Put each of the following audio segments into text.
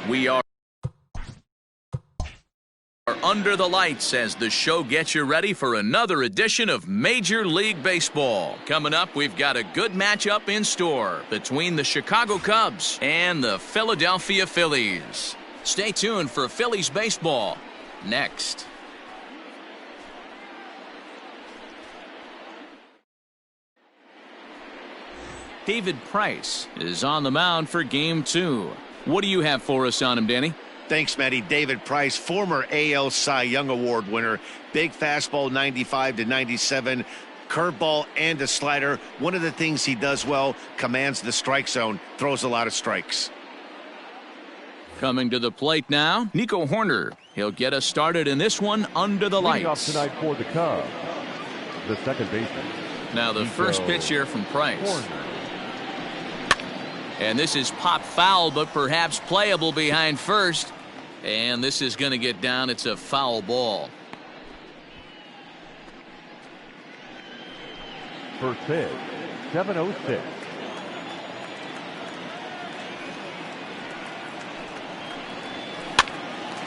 We are under the lights as the show gets you ready for another edition of Major League Baseball. Coming up, we've got a good matchup in store between the Chicago Cubs and the Philadelphia Phillies. Stay tuned for Phillies baseball next. David Price is on the mound for Game 2. What do you have for us on him, Danny? Thanks, Matty. David Price, former AL Cy Young Award winner. Big fastball, 95 to 97. Curveball and a slider. One of the things he does well, commands the strike zone, throws a lot of strikes. Coming to the plate now, Nico Hoerner. He'll get us started in this one under the lights. Off tonight for the Cubs, the second baseman. Now the first pitch here from Price. Hoerner. And this is pop foul, but perhaps playable behind first. And this is going to get down. It's a foul ball. First pitch, 7:06.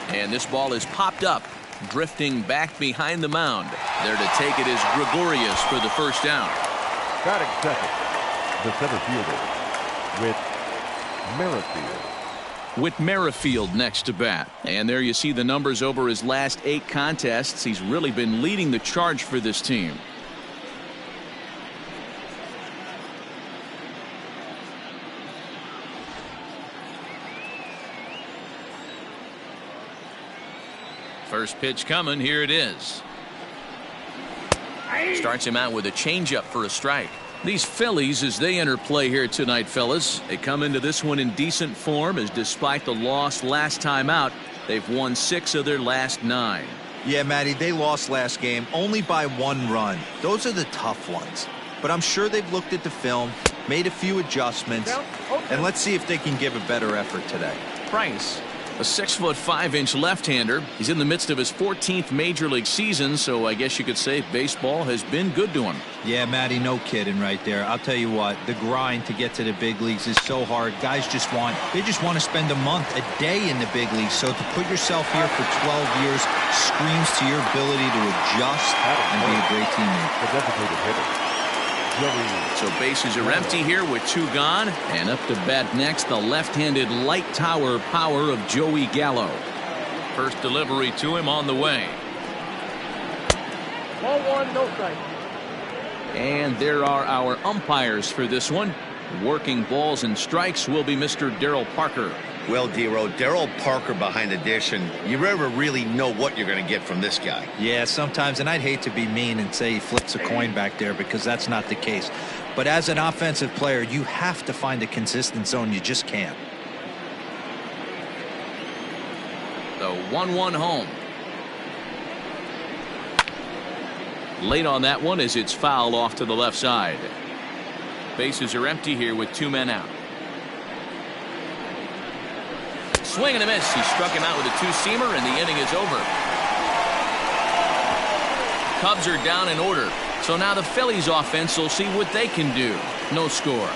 And this ball is popped up, drifting back behind the mound. There to take it is Gregorius for the first down. Batting second, the center fielder, Whit Merrifield next to bat. And there you see the numbers over his last 8 contests. He's really been leading the charge for this team. First pitch coming. Here it is. Starts him out with a changeup for a strike. These Phillies, as they enter play here tonight, fellas, they come into this one in decent form, as despite the loss last time out, they've won 6 of their last 9. Yeah, Matty, they lost last game only by 1 run. Those are the tough ones. But I'm sure they've looked at the film, made a few adjustments, and let's see if they can give a better effort today. Price, a 6'5" left-hander. He's in the midst of his 14th major league season, so I guess you could say baseball has been good to him. Yeah, Matty, no kidding right there. I'll tell you what, the grind to get to the big leagues is so hard. Guys just want to spend a month, a day in the big leagues. So to put yourself here for 12 years screams to your ability to adjust and be a great teammate. The designated hitter. So bases are empty here with 2 gone, and up to bat next, the left-handed light tower power of Joey Gallo. First delivery to him on the way. Ball 1, no strike. And there are our umpires for this one. Working balls and strikes will be Mr. Darryl Parker. Well, D-Row, Darryl Parker behind the dish, and you never really know what you're going to get from this guy. Yeah, sometimes, and I'd hate to be mean and say he flips a coin back there, because that's not the case. But as an offensive player, you have to find a consistent zone. You just can't. The 1-1 home. Late on that one as it's fouled off to the left side. Bases are empty here with 2 men out. Swing and a miss. He struck him out with a 2-seamer, and the inning is over. Cubs are down in order. So now the Phillies offense will see what they can do. No score.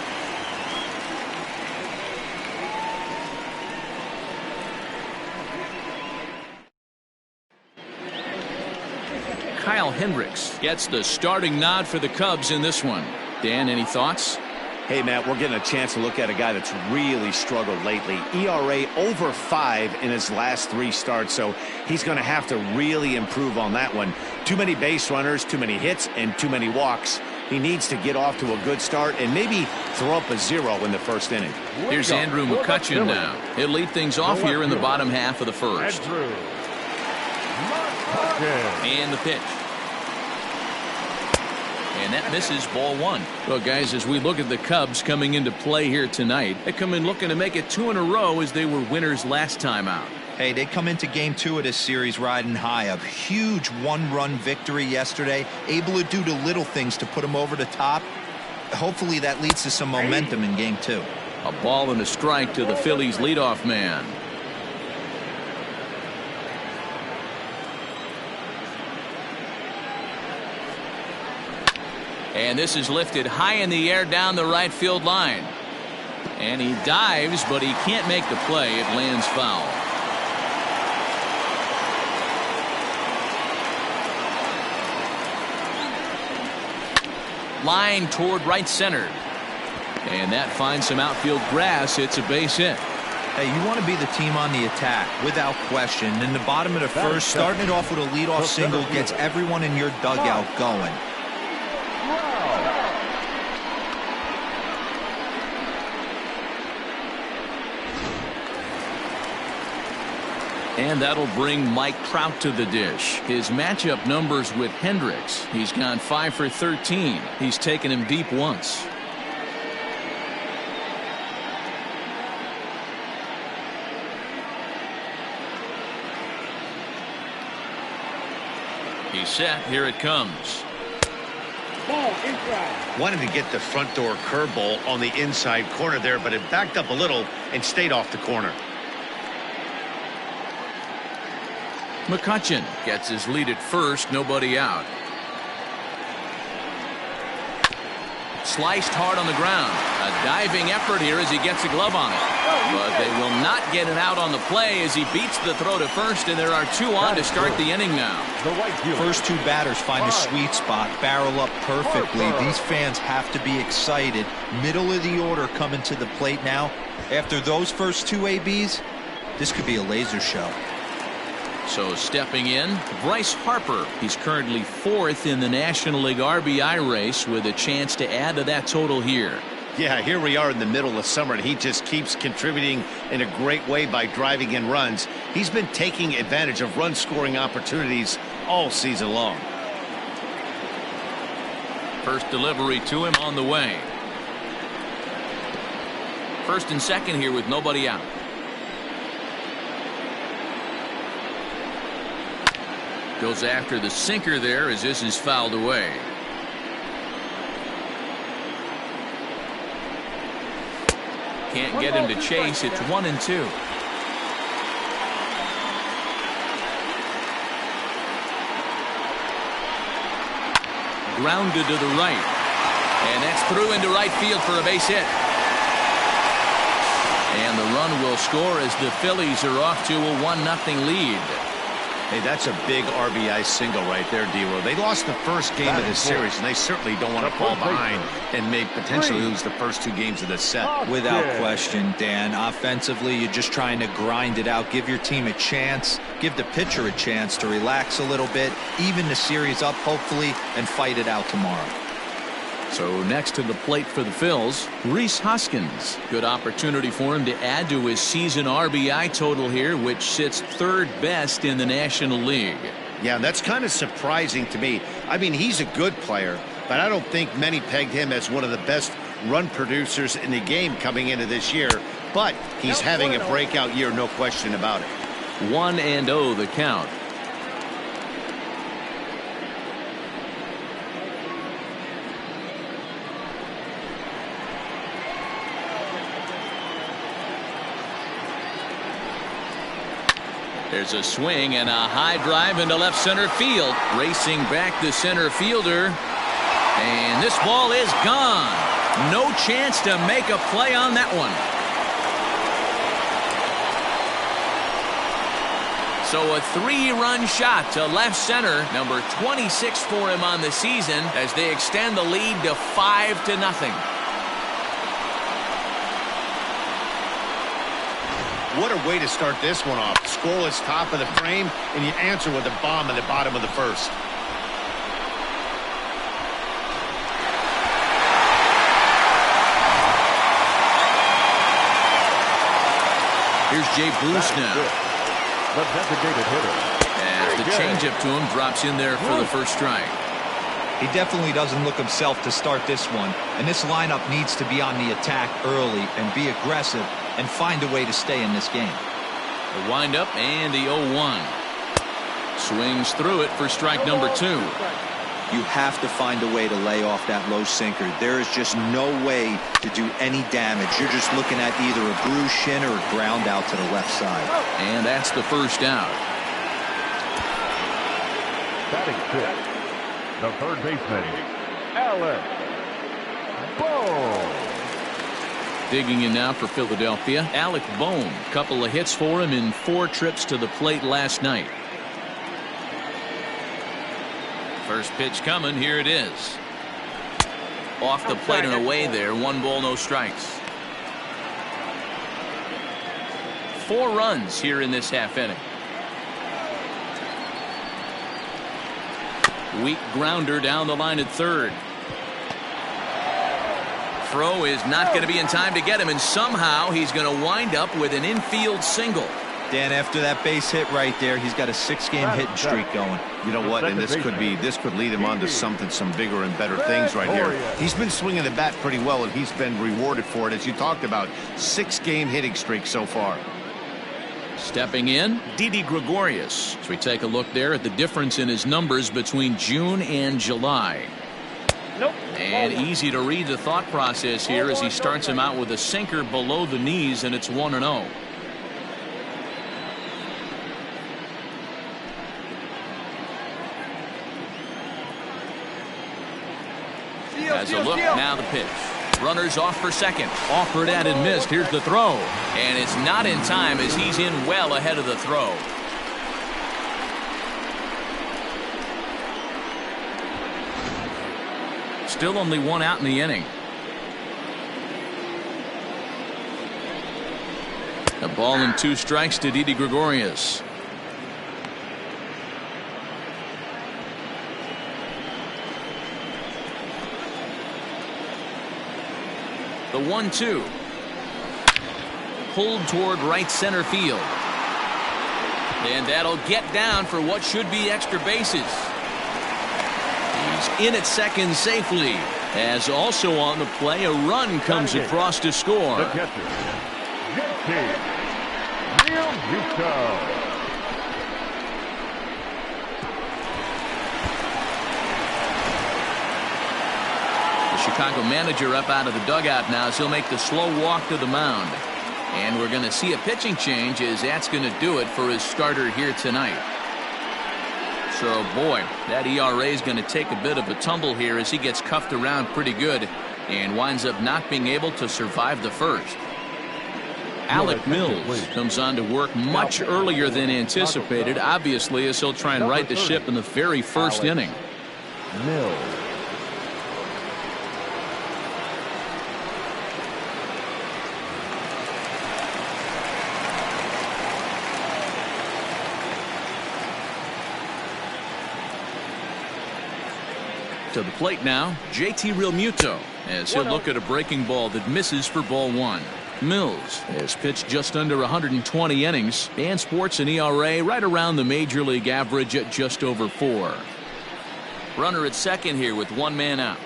Kyle Hendricks gets the starting nod for the Cubs in this one. Dan, any thoughts? Hey, Matt, we're getting a chance to look at a guy that's really struggled lately. ERA over 5 in his last 3 starts, so he's going to have to really improve on that one. Too many base runners, too many hits, and too many walks. He needs to get off to a good start and maybe throw up a 0 in the first inning. Here's Andrew Mccutchen now. He'll lead things off here in the bottom half of the first. And the pitch. And that misses, ball 1. Well, guys, as we look at the Cubs coming into play here tonight, they come in looking to make it 2 in a row as they were winners last time out. Hey, they come into game 2 of this series riding high. A huge 1-run victory yesterday, able to do the little things to put them over the top. Hopefully that leads to some momentum in game 2. A ball and a strike to the Phillies leadoff man. And this is lifted high in the air down the right field line. And he dives, but he can't make the play. It lands foul. Line toward right center. And that finds some outfield grass. It's a base hit. Hey, you want to be the team on the attack, without question. In the bottom of the first, starting it off with a leadoff single gets everyone in your dugout going. And that'll bring Mike Trout to the dish. His matchup numbers with Hendricks. He's gone 5 for 13. He's taken him deep once. He's set. Here it comes. Ball inside. Wanted to get the front door curveball on the inside corner there, but it backed up a little and stayed off the corner. Mccutchen gets his lead at first, nobody out. Sliced hard on the ground. A diving effort here as he gets a glove on it. But they will not get it out on the play as he beats the throw to first, and there are 2 on to start the inning now. First 2 batters find a sweet spot, barrel up perfectly. These fans have to be excited. Middle of the order coming to the plate now. After those first 2 ABs, this could be a laser show. So stepping in, Bryce Harper. He's currently 4th in the National League RBI race with a chance to add to that total here. Yeah, here we are in the middle of summer, and he just keeps contributing in a great way by driving in runs. He's been taking advantage of run-scoring opportunities all season long. First delivery to him on the way. First and second here with nobody out. Goes after the sinker there as this is fouled away. Can't get him to chase. It's 1-2. Grounded to the right. And that's through into right field for a base hit. And the run will score as the Phillies are off to a 1-0 lead. Hey, that's a big RBI single right there, D-Row. They lost the first game of this series, and they certainly don't want to fall behind and may potentially lose the first 2 games of this set. Without question, Dan. Offensively, you're just trying to grind it out, give your team a chance, give the pitcher a chance to relax a little bit, even the series up, hopefully, and fight it out tomorrow. So next to the plate for the Phils, Rhys Hoskins. Good opportunity for him to add to his season RBI total here, which sits 3rd best in the National League. Yeah, that's kind of surprising to me. I mean, he's a good player, but I don't think many pegged him as one of the best run producers in the game coming into this year. But he's having a breakout year, no question about it. 1-0 the count. There's a swing and a high drive into left center field. Racing back the center fielder. And this ball is gone. No chance to make a play on that one. So a 3-run shot to left center. Number 26 for him on the season as they extend the lead to 5-0. What a way to start this one off. Scoreless top of the frame, and you answer with a bomb in the bottom of the first. Here's Jay Bruce now. The designated hitter. As the changeup to him drops in there for the first strike. He definitely doesn't look himself to start this one, and this lineup needs to be on the attack early and be aggressive and find a way to stay in this game. The windup and the 0-1. Swings through it for strike number 2. You have to find a way to lay off that low sinker. There is just no way to do any damage. You're just looking at either a bruised shin or a ground out to the left side. And that's the first out. Batting 5th, the third baseman, Alex Bow. Digging in now for Philadelphia, Alec Bohm. Couple of hits for him in 4 trips to the plate last night. First pitch coming. Here it is. Off the plate and away there. 1 ball, no strikes. 4 runs here in this half inning. Weak grounder down the line at third. Throw is not going to be in time to get him, and somehow he's going to wind up with an infield single. Dan, after that base hit right there, he's got a 6-game hitting streak going. You know what? And this could lead him on to some bigger and better things right here. He's been swinging the bat pretty well, and he's been rewarded for it, as you talked about. 6-game hitting streak so far. Stepping in, Didi Gregorius. As we take a look there at the difference in his numbers between June and July. And easy to read the thought process here as he starts him out with a sinker below the knees, and it's 1-0. As a look, now the pitch. Runners off for second. Offered and missed. Here's the throw. And it's not in time as he's in well ahead of the throw. Still only 1 out in the inning. A ball and 2 strikes to Didi Gregorius. The 1-2. Pulled toward right center field. And that'll get down for what should be extra bases. He's in at second safely. As also on the play, a run comes across to score. The catcher, Mccutchen. Chicago manager up out of the dugout now as he'll make the slow walk to the mound. And we're going to see a pitching change as that's going to do it for his starter here tonight. So, boy, that ERA is going to take a bit of a tumble here as he gets cuffed around pretty good and winds up not being able to survive the first. Alec Mills comes on to work much earlier than anticipated, obviously, as he'll try and right the ship in the very first inning. Mills. To the plate now, JT Realmuto, as he'll look at a breaking ball that misses for ball 1. Mills has pitched just under 120 innings and sports an ERA right around the major league average at just over 4. Runner at second here with 1 man out.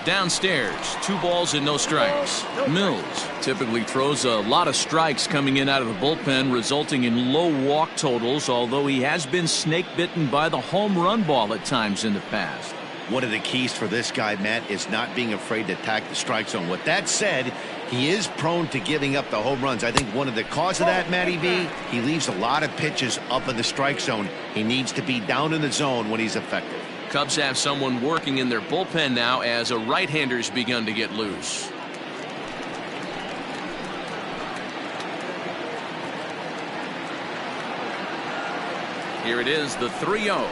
Downstairs, 2 balls and no strikes. Mills typically throws a lot of strikes coming in out of the bullpen, resulting in low walk totals, although he has been snake bitten by the home run ball at times in the past. One of the keys for this guy, Matt, is not being afraid to attack the strike zone. With that said, he is prone to giving up the home runs. I think one of the cause of that, Matty V, he leaves a lot of pitches up in the strike zone. He needs to be down in the zone when he's effective. Cubs have someone working in their bullpen now as a right-hander's begun to get loose. Here it is, the 3-0.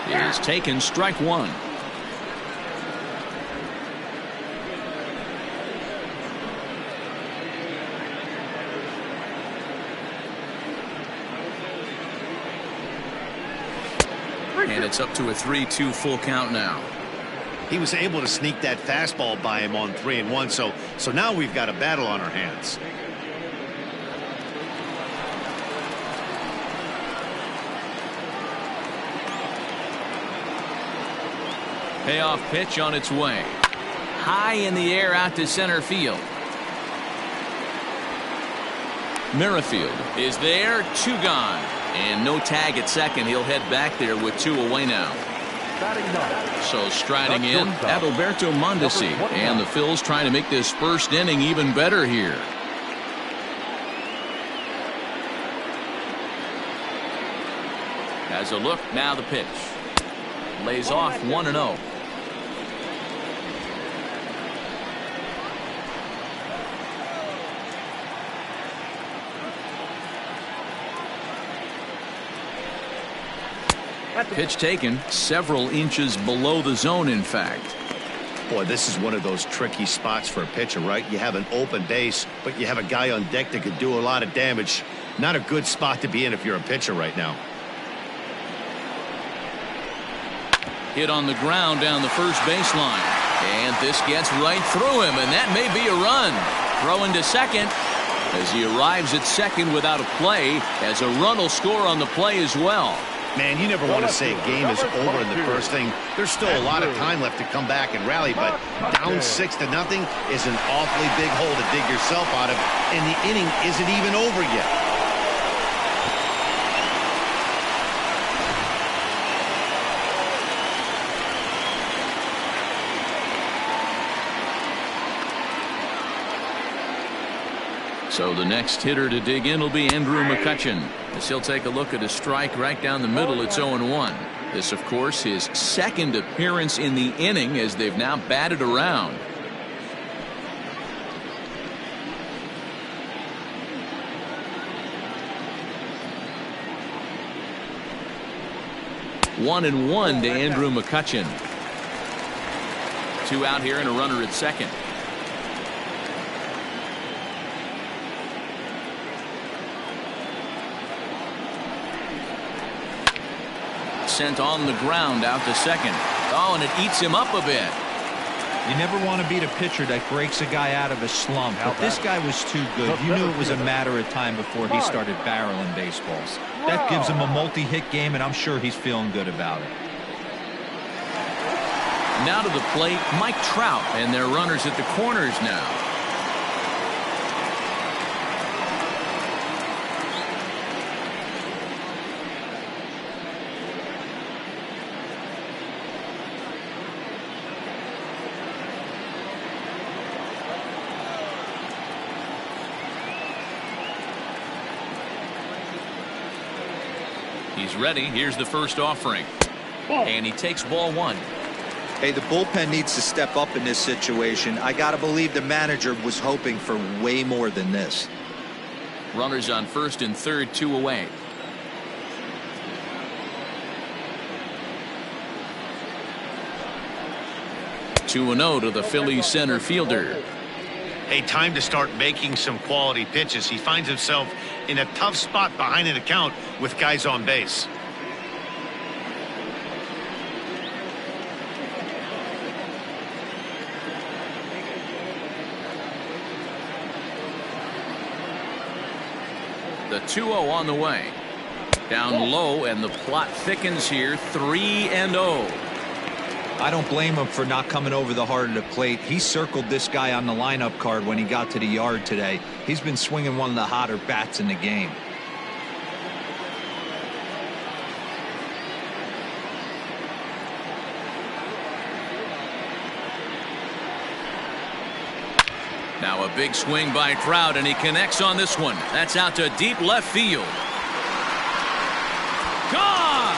It is taken, strike 1. And it's up to a 3-2 full count now. He was able to sneak that fastball by him on 3-1, so now we've got a battle on our hands. Payoff pitch on its way. High in the air out to center field. Merrifield is there, 2 gone. And no tag at second. He'll head back there with 2 away now. So striding in, Adalberto Mondesi. And the Phils trying to make this first inning even better here. As a look, now the pitch. Lays off 1-0. Pitch taken several inches below the zone, in fact. Boy, this is one of those tricky spots for a pitcher, right? You have an open base, but you have a guy on deck that could do a lot of damage. Not a good spot to be in if you're a pitcher right now. Hit on the ground down the first baseline. And this gets right through him, and that may be a run. Throwing to second as he arrives at second without a play, as a run will score on the play as well. Man, you never want to say a game is over in the first thing. There's still a lot of time left to come back and rally, but down 6-0 is an awfully big hole to dig yourself out of, and the inning isn't even over yet. So the next hitter to dig in will be Andrew McCutchen, as he'll take a look at a strike right down the middle. It's 0-1. This, of course, his second appearance in the inning, as they've now batted around. One and one to Andrew McCutchen. 2 out here and a runner at second. Sent on the ground out to second. Oh, and it eats him up a bit. You never want to beat a pitcher that breaks a guy out of a slump, but this guy was too good. You knew it was a matter of time before he started barreling baseballs. That gives him a multi-hit game, and I'm sure he's feeling good about it. Now to the plate, Mike Trout, and their runners at the corners now. He's ready. Here's the first offering. And he takes ball 1. Hey, the bullpen needs to step up in this situation. I got to believe the manager was hoping for way more than this. Runners on first and third, 2 away. Two and 0 to the Phillies center fielder. Hey, time to start making some quality pitches. He finds himself in a tough spot behind an account with guys on base. The 2-0 on the way. Down low, and the plot thickens here. 3-0. I don't blame him for not coming over the heart of the plate. He circled this guy on the lineup card when he got to the yard today. He's been swinging one of the hotter bats in the game. Now a big swing by Trout, and he connects on this one. That's out to deep left field. Gone!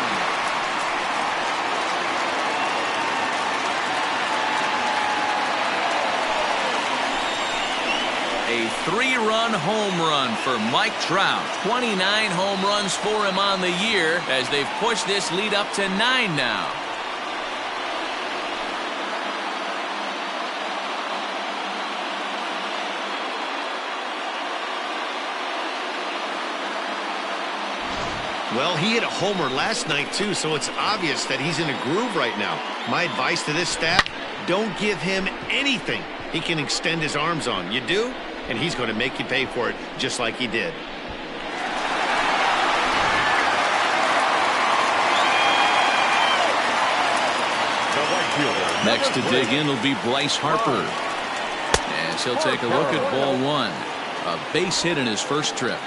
A 3-run home run for Mike Trout. 29 home runs for him on the year, as they've pushed this lead up to 9 now. Well, he hit a homer last night, too, so it's obvious that he's in a groove right now. My advice to this staff, don't give him anything he can extend his arms on. You do, and he's going to make you pay for it just like he did. Next to dig in will be Bryce Harper, as he'll take a look at ball 1. A base hit in his first trip.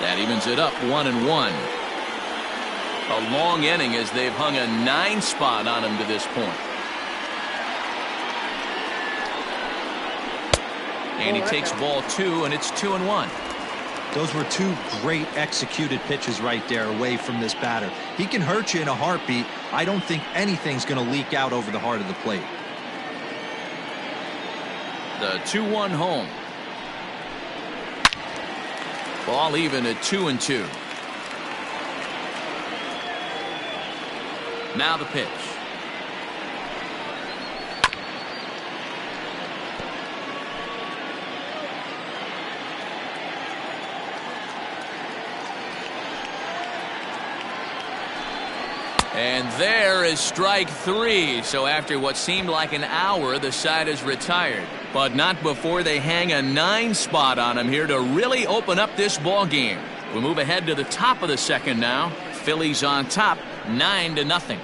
That evens it up 1-1. A long inning as they've hung a 9 spot on him to this point. And he takes ball 2, and it's 2-1. Those were two great executed pitches right there away from this batter. He can hurt you in a heartbeat. I don't think anything's going to leak out over the heart of the plate. The 2-1 home. Ball even at 2-2. Now the pitch. And there is strike 3. So after what seemed like an hour, the side is retired. But not before they hang a 9 spot on him here to really open up this ball game. We move ahead to the top of the second now. Phillies on top, 9-0.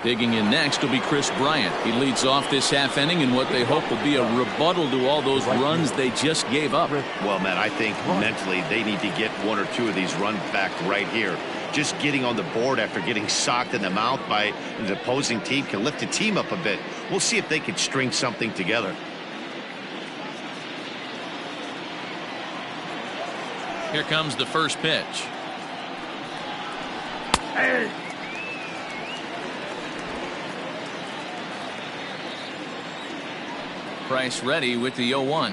Digging in next will be Kris Bryant. He leads off this half inning in what they hope will be a rebuttal to all those runs they just gave up. Well, Matt, I think mentally they need to get 1 or 2 of these runs back right here. Just getting on the board after getting socked in the mouth by the opposing team can lift the team up a bit. We'll see if they can string something together. Here comes the first pitch. Bryce ready with the 0-1.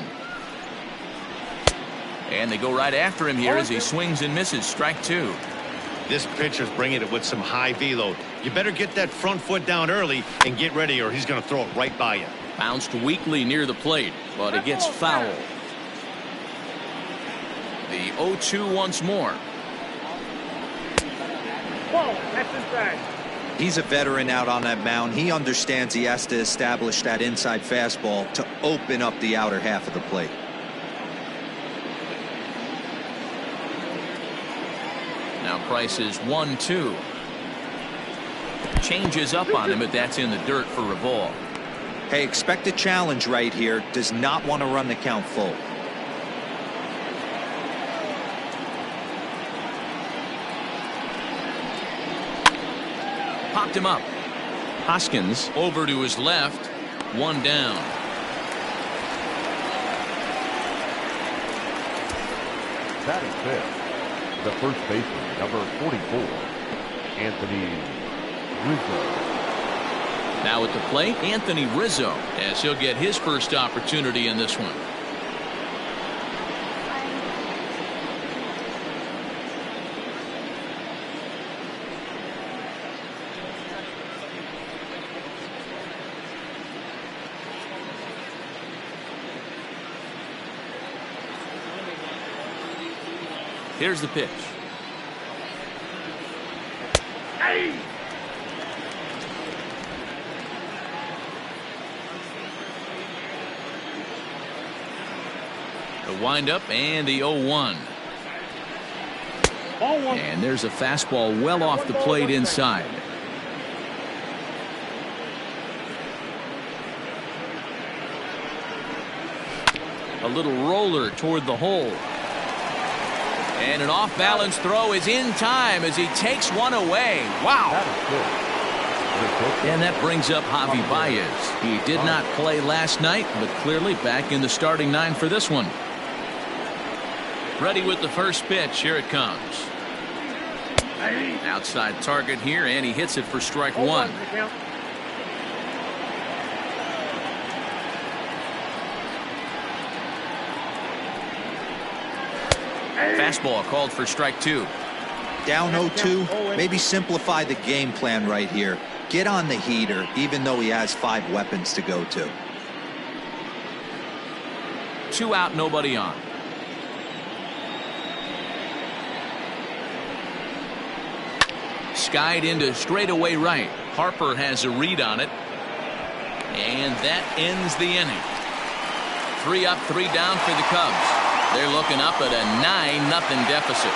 And they go right after him here as he swings and misses. Strike 2. This pitcher's bringing it with some high velo. You better get that front foot down early and get ready, or he's going to throw it right by you. Bounced weakly near the plate, but it gets foul. The 0-2 once more. He's a veteran out on that mound. He understands he has to establish that inside fastball to open up the outer half of the plate. Now Price is 1-2. Changes up on him, but that's in the dirt for a ball. Hey, expect a challenge right here. Does not want to run the count full. Popped him up. Hoskins over to his left. 1 down. That is fifth. The first baseman, number 44, Anthony Rizzo. Now at the plate, Anthony Rizzo, as he'll get his first opportunity in this one. Here's the pitch. Hey! The windup and the 0-1. And there's a fastball well off the plate inside. A little roller toward the hole. And an off-balance throw is in time as he takes one away. Wow. And that brings up Javi Baez. He did not play last night, but clearly back in the starting 9 for this one. Ready with the first pitch. Here it comes. Outside target here, and he hits it for strike 1. Fastball called for strike 2. Down 0-2. Maybe simplify the game plan right here. Get on the heater, even though he has 5 weapons to go to. 2 out, nobody on. Skied into straightaway right. Harper has a read on it. And that ends the inning. 3 up, 3 down for the Cubs. They're looking up at a 9-0 deficit.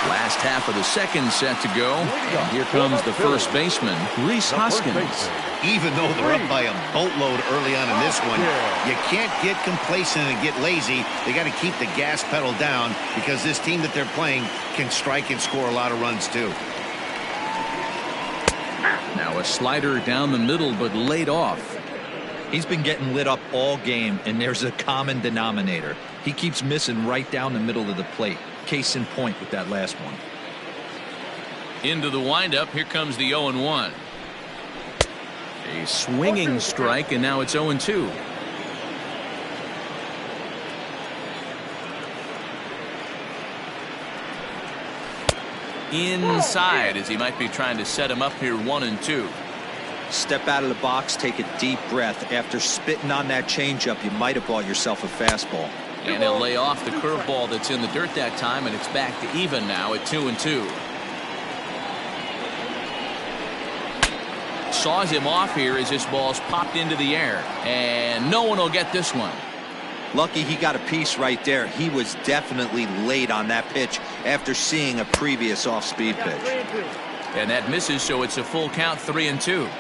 Last Last half of the second set to go. And here comes the first baseman, Rhys Hoskins. Even though they're up by a boatload early on in this one, you can't get complacent and get lazy. They got to keep the gas pedal down because this team that they're playing can strike and score a lot of runs too. Now a slider down the middle, but laid off. He's been getting lit up all game, and there's a common denominator. He keeps missing right down the middle of the plate. Case in point with that last one. Into the windup. Here comes the 0-1. A swinging strike, and now it's 0-2. Inside, as he might be trying to set him up here. 1-2. Step out of the box, take a deep breath. After spitting on that changeup, you might have bought yourself a fastball. And he'll lay off the curveball that's in the dirt that time, and it's back to even now at 2-2. Saws him off here as this ball's popped into the air, and no one will get this one. Lucky he got a piece right there. He was definitely late on that pitch after seeing a previous off-speed pitch. And that misses, so it's a full count. 3-2.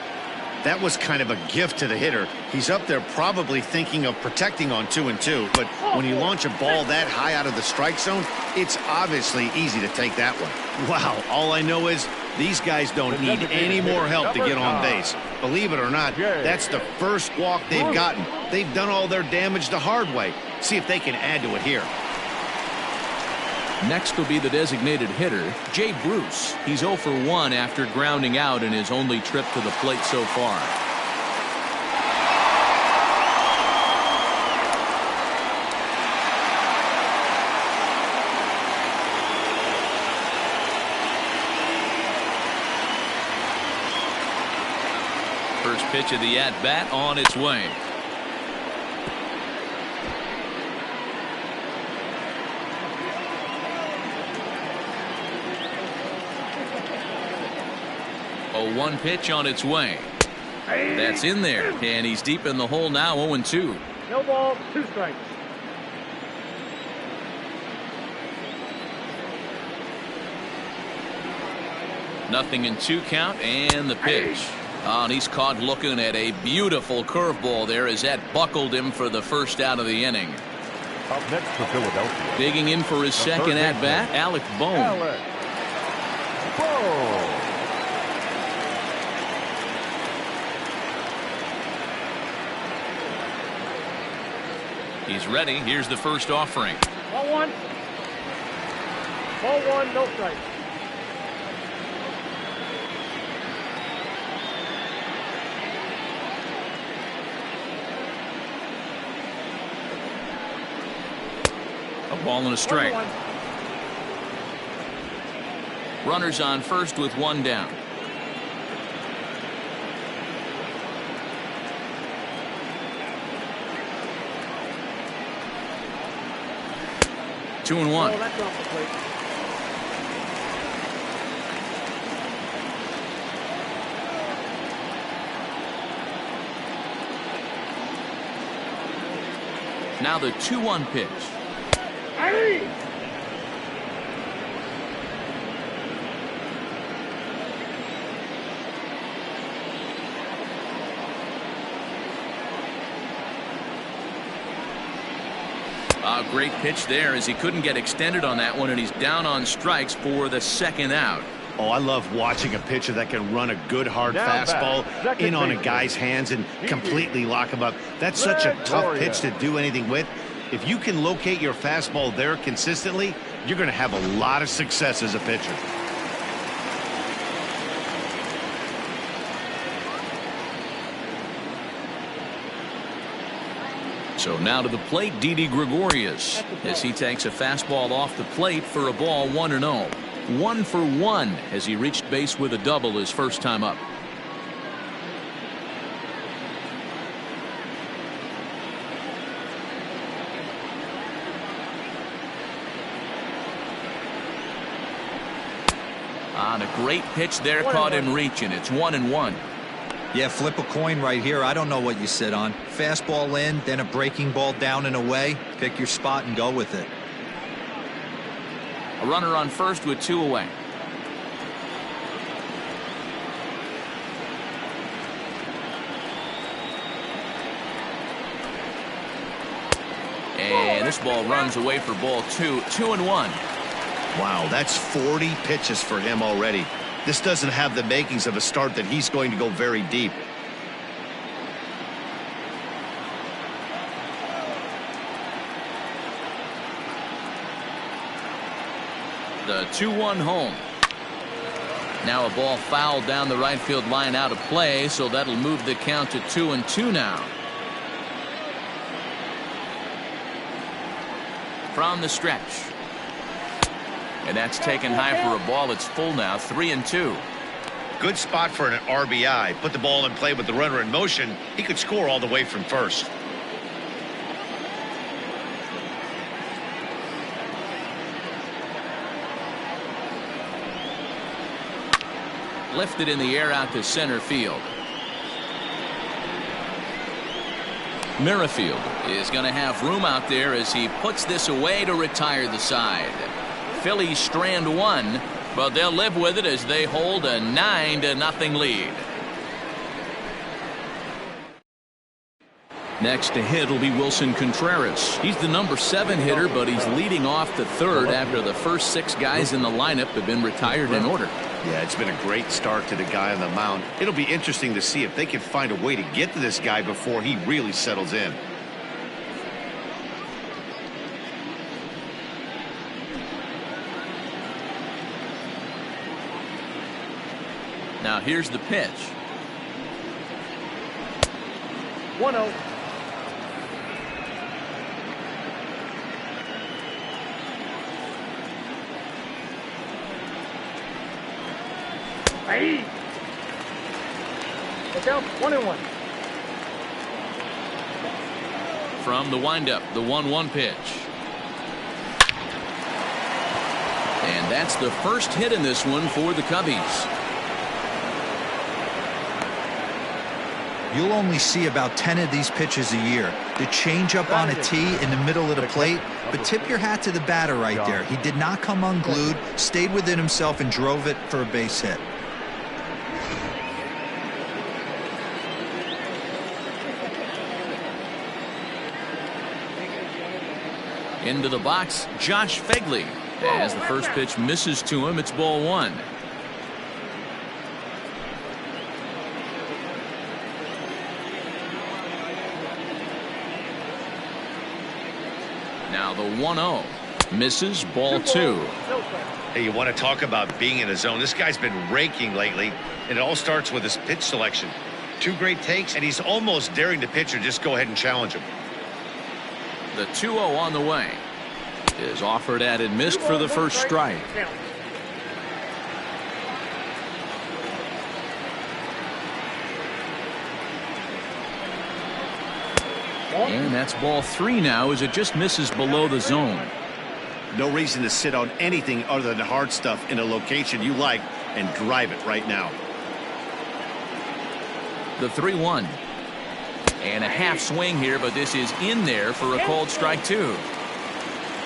That was kind of a gift to the hitter. He's up there probably thinking of protecting on 2-2, but when you launch a ball that high out of the strike zone, it's obviously easy to take that one. Wow, all I know is these guys don't need any more help to get on base. Believe it or not, that's the first walk they've gotten. They've done all their damage the hard way. See if they can add to it here. Next will be the designated hitter, Jay Bruce. He's 0 for 1 after grounding out in his only trip to the plate so far. First pitch of the at-bat on its way. A 1 pitch on its way. That's in there, and he's deep in the hole now. 0-2. No ball, 2 strikes. Nothing in 2 count, and the pitch. And he's caught looking at a beautiful curveball there as that buckled him for the first out of the inning. Up next for Philadelphia. Digging in for his second at-bat, Alec Bohm. He's ready. Here's the first offering. Ball 1. Ball 1, no strike. A ball and a strike. Runners on first with 1 down. Two and 1. Oh, that's off the plate. Now the 2-1 pitch. Hey! A great pitch there as he couldn't get extended on that one, and he's down on strikes for the second out. Oh, I love watching a pitcher that can run a good hard fastball in on a guy's hands and completely lock him up. That's such a tough pitch to do anything with. If you can locate your fastball there consistently, you're going to have a lot of success as a pitcher. So now to the plate, Didi Gregorius, as he takes a fastball off the plate for a ball. 1-0. 1 for 1 as he reached base with a double his first time up. On a great pitch there, caught him reaching. It's 1-1. Yeah, flip a coin right here. I don't know what you sit on. Fastball in, then a breaking ball down and away. Pick your spot and go with it. A runner on first with 2 away. And this ball runs away for ball 2, 2-1. Wow, that's 40 pitches for him already. This doesn't have the makings of a start that he's going to go very deep. The 2-1 home. Now a ball fouled down the right field line out of play, so that'll move the count to 2-2 now. From the stretch. And that's taken high for a ball. It's full now, 3-2. Good spot for an RBI. Put the ball in play with the runner in motion. He could score all the way from first. Lifted in the air out to center field. Merrifield is going to have room out there as he puts this away to retire the side. Phillies strand 1, but they'll live with it as they hold a 9-0 lead. Next to hit will be Wilson Contreras. He's the number 7 hitter, but he's leading off the third after the first 6 guys in the lineup have been retired in order. Yeah, it's been a great start to the guy on the mound. It'll be interesting to see if they can find a way to get to this guy before he really settles in. Now here's the pitch. 1-0. Hey. Look out, 1-1. From the windup, the 1-1 pitch. And that's the first hit in this one for the Cubbies. You'll only see about 10 of these pitches a year. The changeup on a tee in the middle of the plate, but tip your hat to the batter right there. He did not come unglued, stayed within himself, and drove it for a base hit. Into the box, Josh Fegley. As the first pitch misses to him, it's ball 1. Now the 1-0 misses, ball 2. Hey, you want to talk about being in a zone? This guy's been raking lately, and it all starts with his pitch selection. 2 great takes, and he's almost daring the pitcher just go ahead and challenge him. The 2-0 on the way is offered at and missed for the first strike. And that's ball 3 now as it just misses below the zone. No reason to sit on anything other than hard stuff in a location you like and drive it right now. The 3-1. And a half swing here, but this is in there for a called strike 2.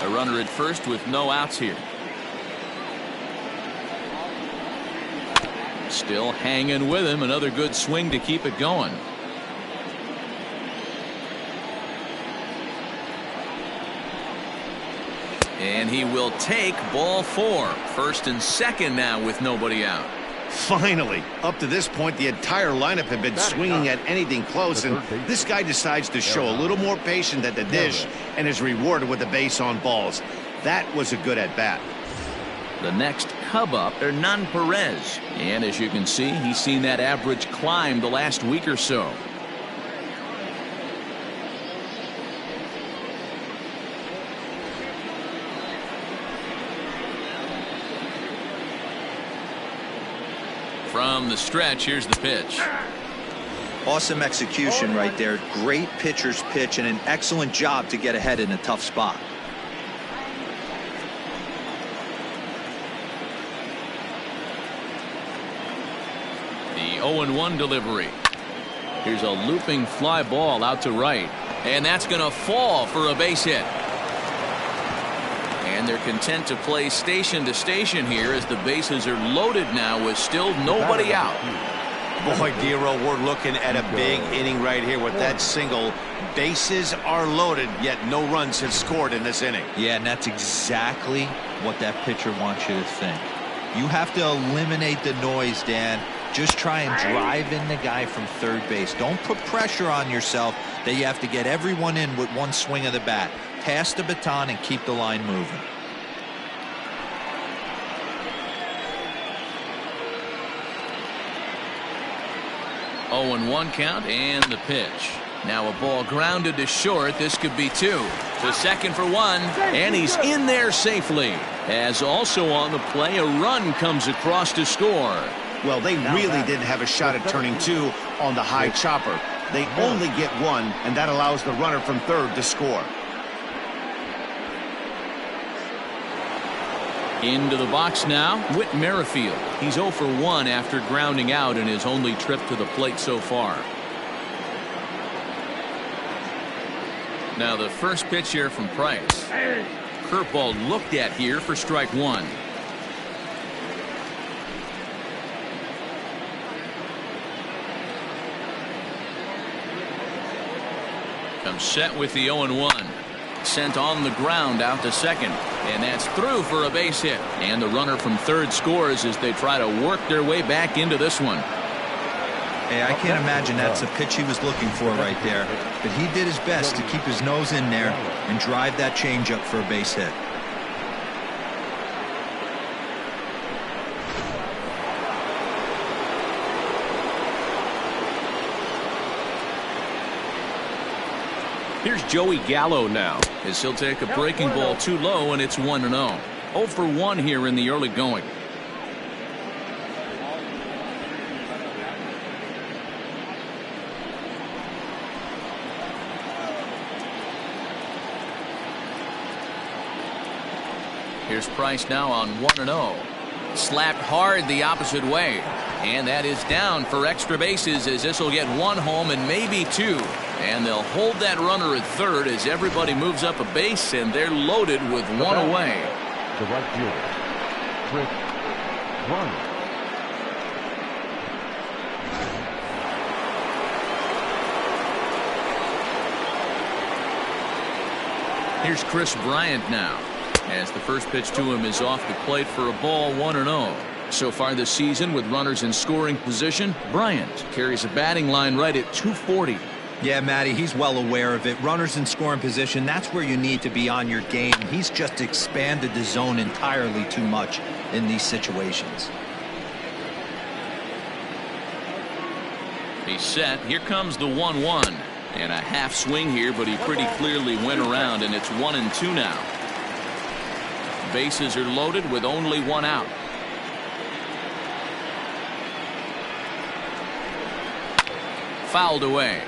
A runner at first with no outs here. Still hanging with him. Another good swing to keep it going. And he will take ball 4. First and second now with nobody out. Finally, up to this point, the entire lineup had been swinging at anything close, and this guy decides to show a little more patience at the dish and is rewarded with a base on balls. That was a good at-bat. The next Cub up, Hernan Perez. And as you can see, he's seen that average climb the last week or so. From the stretch, here's the pitch. Awesome execution right there. Great pitcher's pitch and an excellent job to get ahead in a tough spot. The 0-1 delivery. Here's a looping fly ball out to right. And that's going to fall for a base hit. And they're content to play station to station here as the bases are loaded now with still nobody out. Boy, Dero, we're looking at a big inning right here with that single. Bases are loaded, yet no runs have scored in this inning. Yeah, and that's exactly what that pitcher wants you to think. You have to eliminate the noise, Dan. Just try and drive in the guy from third base. Don't put pressure on yourself that you have to get everyone in with one swing of the bat. Pass the baton and keep the line moving. Oh, and 1 count and the pitch. Now a ball grounded to short. This could be 2. To second for 1, and he's in there safely. As also on the play, a run comes across to score. Well, they really didn't have a shot at turning 2 on the high chopper. They only get 1, and that allows the runner from third to score. Into the box now, Whit Merrifield. He's 0 for 1 after grounding out in his only trip to the plate so far. Now the first pitch here from Price. Curveball looked at here for strike 1. Comes set with the 0-1. Sent on the ground out to second, and that's through for a base hit. And the runner from third scores as they try to work their way back into this one. Hey, I can't imagine that's the pitch he was looking for right there, but he did his best to keep his nose in there and drive that changeup for a base hit. Here's Joey Gallo now as he'll take a breaking ball too low, and it's 1-0. 0 for 1 here in the early going. Here's Price now on 1-0. Slapped hard the opposite way. And that is down for extra bases as this will get 1 home and maybe 2. And they'll hold that runner at third as everybody moves up a base, and they're loaded with 1 away. The right fielder, Chris Bryant. Here's Chris Bryant now as the first pitch to him is off the plate for a ball. 1-0. So far this season with runners in scoring position, Bryant carries a batting line right at 240. Yeah, Matty, he's well aware of it. Runners in scoring position, that's where you need to be on your game. He's just expanded the zone entirely too much in these situations. He's set. Here comes the 1-1. And a half swing here, but he pretty clearly went around, and it's 1-2 now. Bases are loaded with only 1 out. Fouled away.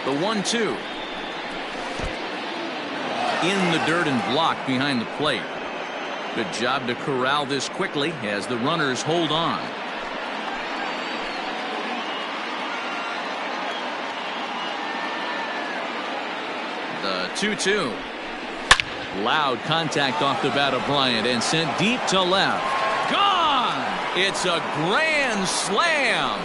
The 1-2. In the dirt and blocked behind the plate. Good job to corral this quickly as the runners hold on. The 2-2. Loud contact off the bat of Bryant and sent deep to left. Gone! It's a grand slam.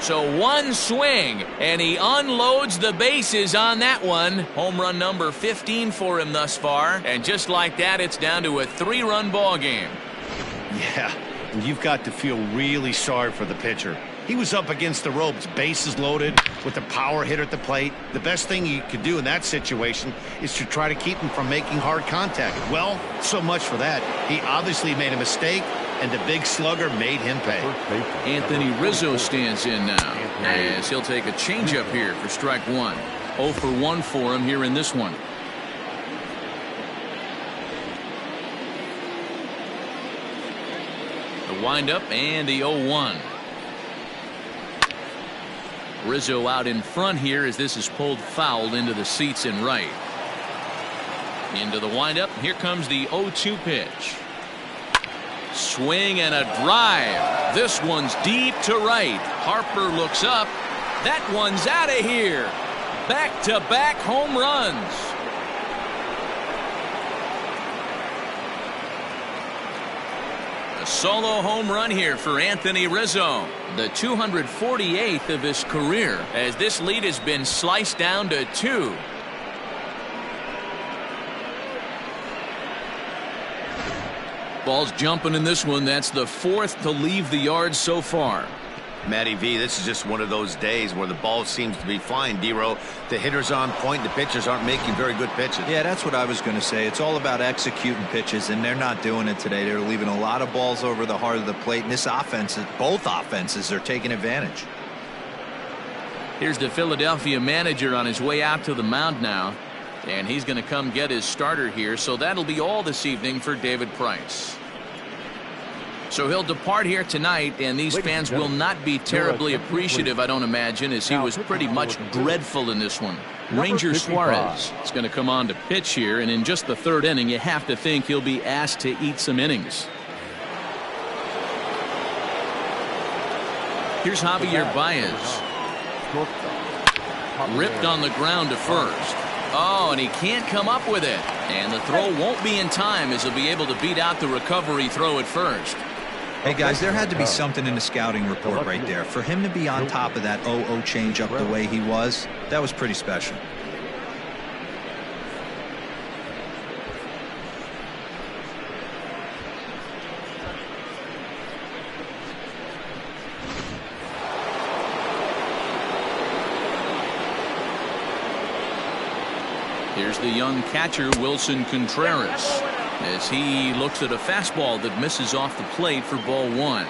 So 1 swing, and he unloads the bases on that one. Home run number 15 for him thus far. And just like that, it's down to a 3-run ball game. Yeah, and you've got to feel really sorry for the pitcher. He was up against the ropes, bases loaded, with a power hitter at the plate. The best thing you could do in that situation is to try to keep him from making hard contact. Well, so much for that. He obviously made a mistake, and the big slugger made him pay. Anthony Rizzo stands in now as he'll take a changeup here for strike 1. 0 for 1 for him here in this one. The windup and the 0-1. Rizzo out in front here as this is pulled fouled into the seats in right. Into the windup. Here comes the 0-2 pitch. Swing and a drive. This one's deep to right. Harper looks up. That one's out of here. Back-to-back home runs. A solo home run here for Anthony Rizzo, the 248th of his career, as this lead has been sliced down to 2. Ball's jumping in this one. That's the 4th to leave the yard so far. Matty V, this is just one of those days where the ball seems to be flying, D-Row. The hitter's on point. The pitchers aren't making very good pitches. Yeah, that's what I was going to say. It's all about executing pitches, and they're not doing it today. They're leaving a lot of balls over the heart of the plate, and this offense, both offenses are taking advantage. Here's the Philadelphia manager on his way out to the mound now, and he's going to come get his starter here, so that'll be all this evening for David Price. So he'll depart here tonight, and these fans will not be terribly appreciative, I don't imagine, as he was pretty much dreadful in this one. Ranger Suarez is going to come on to pitch here, and in just the 3rd inning, you have to think he'll be asked to eat some innings. Here's Javi Baez. Ripped on the ground to first. Oh, and he can't come up with it. And the throw won't be in time, as he'll be able to beat out the recovery throw at first. Hey, guys, there had to be something in the scouting report right there. For him to be on top of that 0-0 changeup the way he was, that was pretty special. Here's the young catcher, Wilson Contreras, as he looks at a fastball that misses off the plate for ball 1.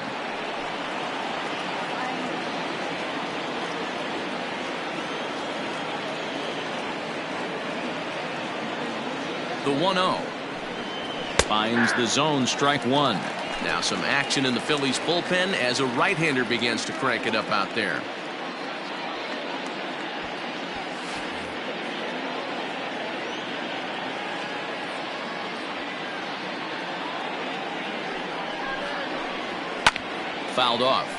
The 1-0. Finds the zone, strike 1. Now some action in the Phillies bullpen as a right-hander begins to crank it up out there. Fouled off.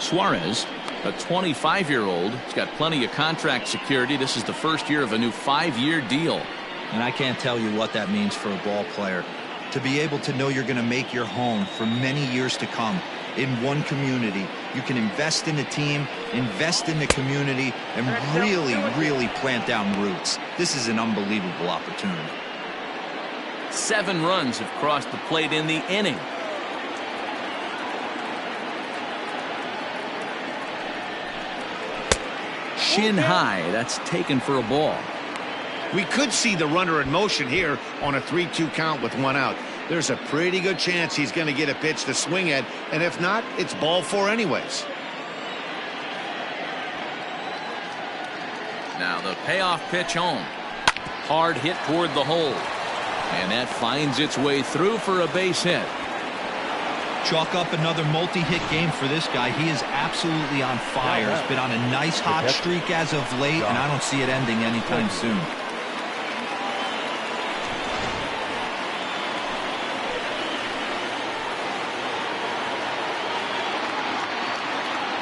Suarez, a 25-year-old, he's got plenty of contract security. This is the first year of a new 5-year deal. And I can't tell you what that means for a ball player. To be able to know you're going to make your home for many years to come in one community. You can invest in the team, invest in the community, and really, really plant down roots. This is an unbelievable opportunity. 7 runs have crossed the plate in the inning. Shin high. That's taken for a ball. We could see the runner in motion here on a 3-2 count with 1 out. There's a pretty good chance he's going to get a pitch to swing at, and if not, it's ball 4 anyways. Now the payoff pitch home. Hard hit toward the hole. And that finds its way through for a base hit. Chalk up another multi-hit game for this guy. He is absolutely on fire. He's been on a nice hot streak as of late, and I don't see it ending anytime soon.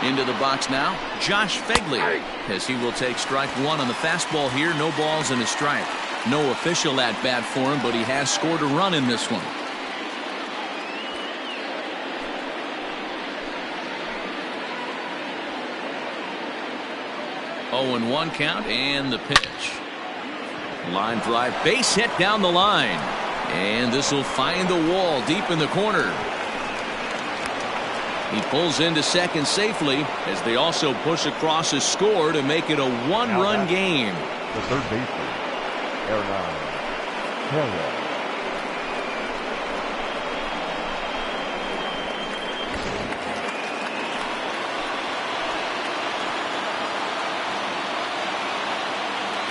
Into the box now, Josh Phegley, as he will take strike 1 on the fastball here. No balls and a strike. No official at bat for him, but he has scored a run in this one. 0-1 count, and the pitch. Line drive, base hit down the line. And this will find the wall deep in the corner. He pulls into second safely as they also push across a score to make it a 1-run game. The third baseman, Aaron Taylor.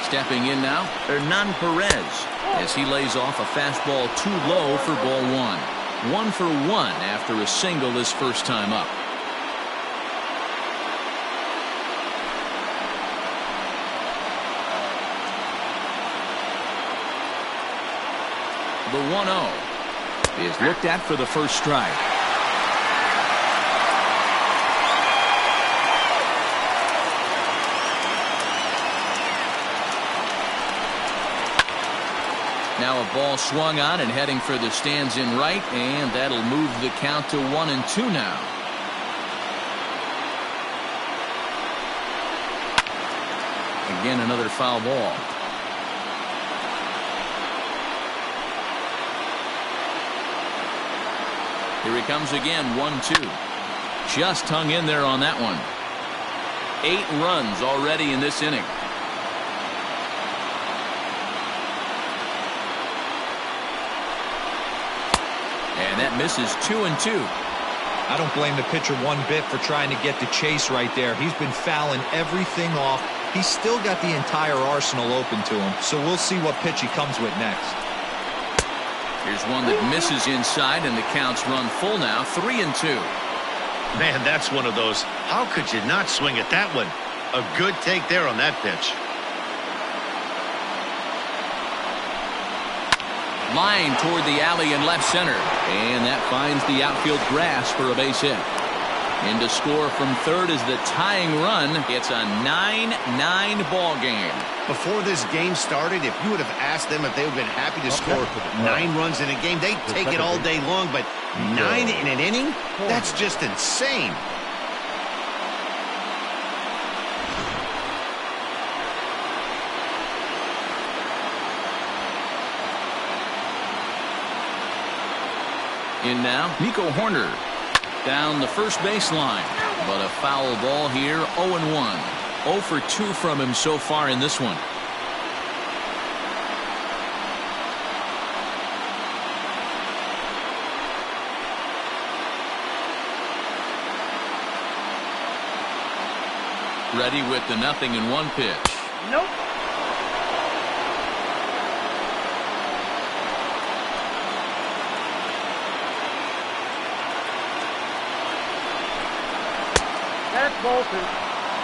Stepping in now, Hernan Perez, as he lays off a fastball too low for ball 1. 1 for 1 after a single his first time up. The 1-0. is looked at for the first strike. Now a ball swung on and heading for the stands in right, and that'll move the count to 1-2 now. Again, another foul ball. Here he comes again, 1-2. Just hung in there on that one. 8 runs already in this inning. And that misses 2-2. I don't blame the pitcher one bit for trying to get the chase right there. He's been fouling everything off. He's still got the entire arsenal open to him, so we'll see what pitch he comes with next. Here's one that misses inside, and the count's run full now, 3-2. Man, that's one of those. How could you not swing at that one? A good take there on that pitch. Line toward the alley in left center, and that finds the outfield grass for a base hit. In to score from third is the tying run. It's a 9-9 ball game. Before this game started, if you would have asked them if they would have been happy to score 9 runs in a game, they'd take it all day long, but 9 in an inning? That's just insane. In now, Nico Horner. Down the first baseline, but a foul ball here, 0-1. 0 for 2 from him so far in this one. Ready with the 0-1 pitch. Nope.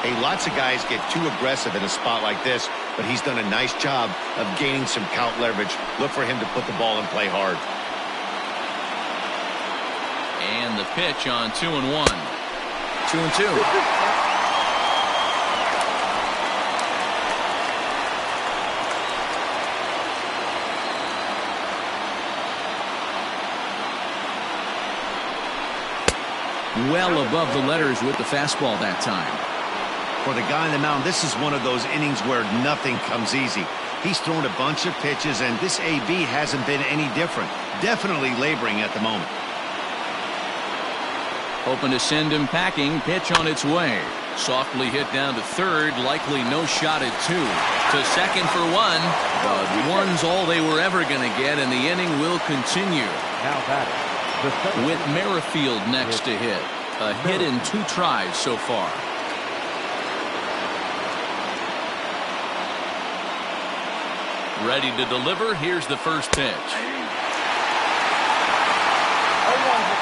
Hey, lots of guys get too aggressive in a spot like this, but he's done a nice job of gaining some count leverage. Look for him to put the ball in play hard. And the pitch on 2-1. 2-2. Well above the letters with the fastball that time. For the guy on the mound, this is one of those innings where nothing comes easy. He's thrown a bunch of pitches, and this AB hasn't been any different. Definitely laboring at the moment. Hoping to send him packing. Pitch on its way. Softly hit down to third. Likely no shot at 2. To second for 1. But 1's all they were ever going to get, and the inning will continue. Now batting, with Merrifield next to hit. A hit in 2 tries so far. Ready to deliver. Here's the first pitch.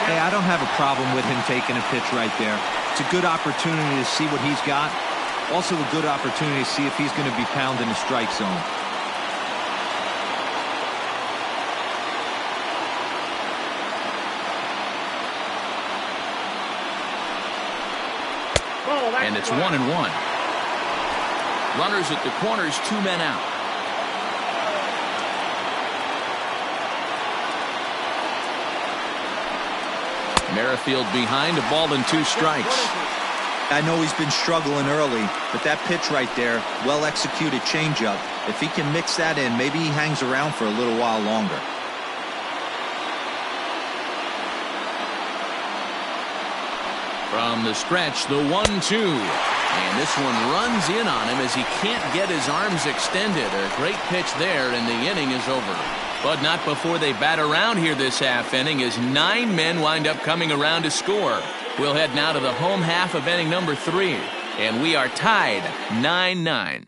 Hey, I don't have a problem with him taking a pitch right there. It's a good opportunity to see what he's got. Also a good opportunity to see if he's going to be pounding the strike zone. And it's 1-1. Runners at the corners, 2 men out. Merrifield behind, a ball and 2 strikes. I know he's been struggling early, but that pitch right there, well executed changeup. If he can mix that in, maybe he hangs around for a little while longer. From the stretch, the 1-2. And this one runs in on him as he can't get his arms extended. A great pitch there, and the inning is over. But not before they bat around here this half inning, as 9 men wind up coming around to score. We'll head now to the home half of inning number 3. And we are tied 9-9.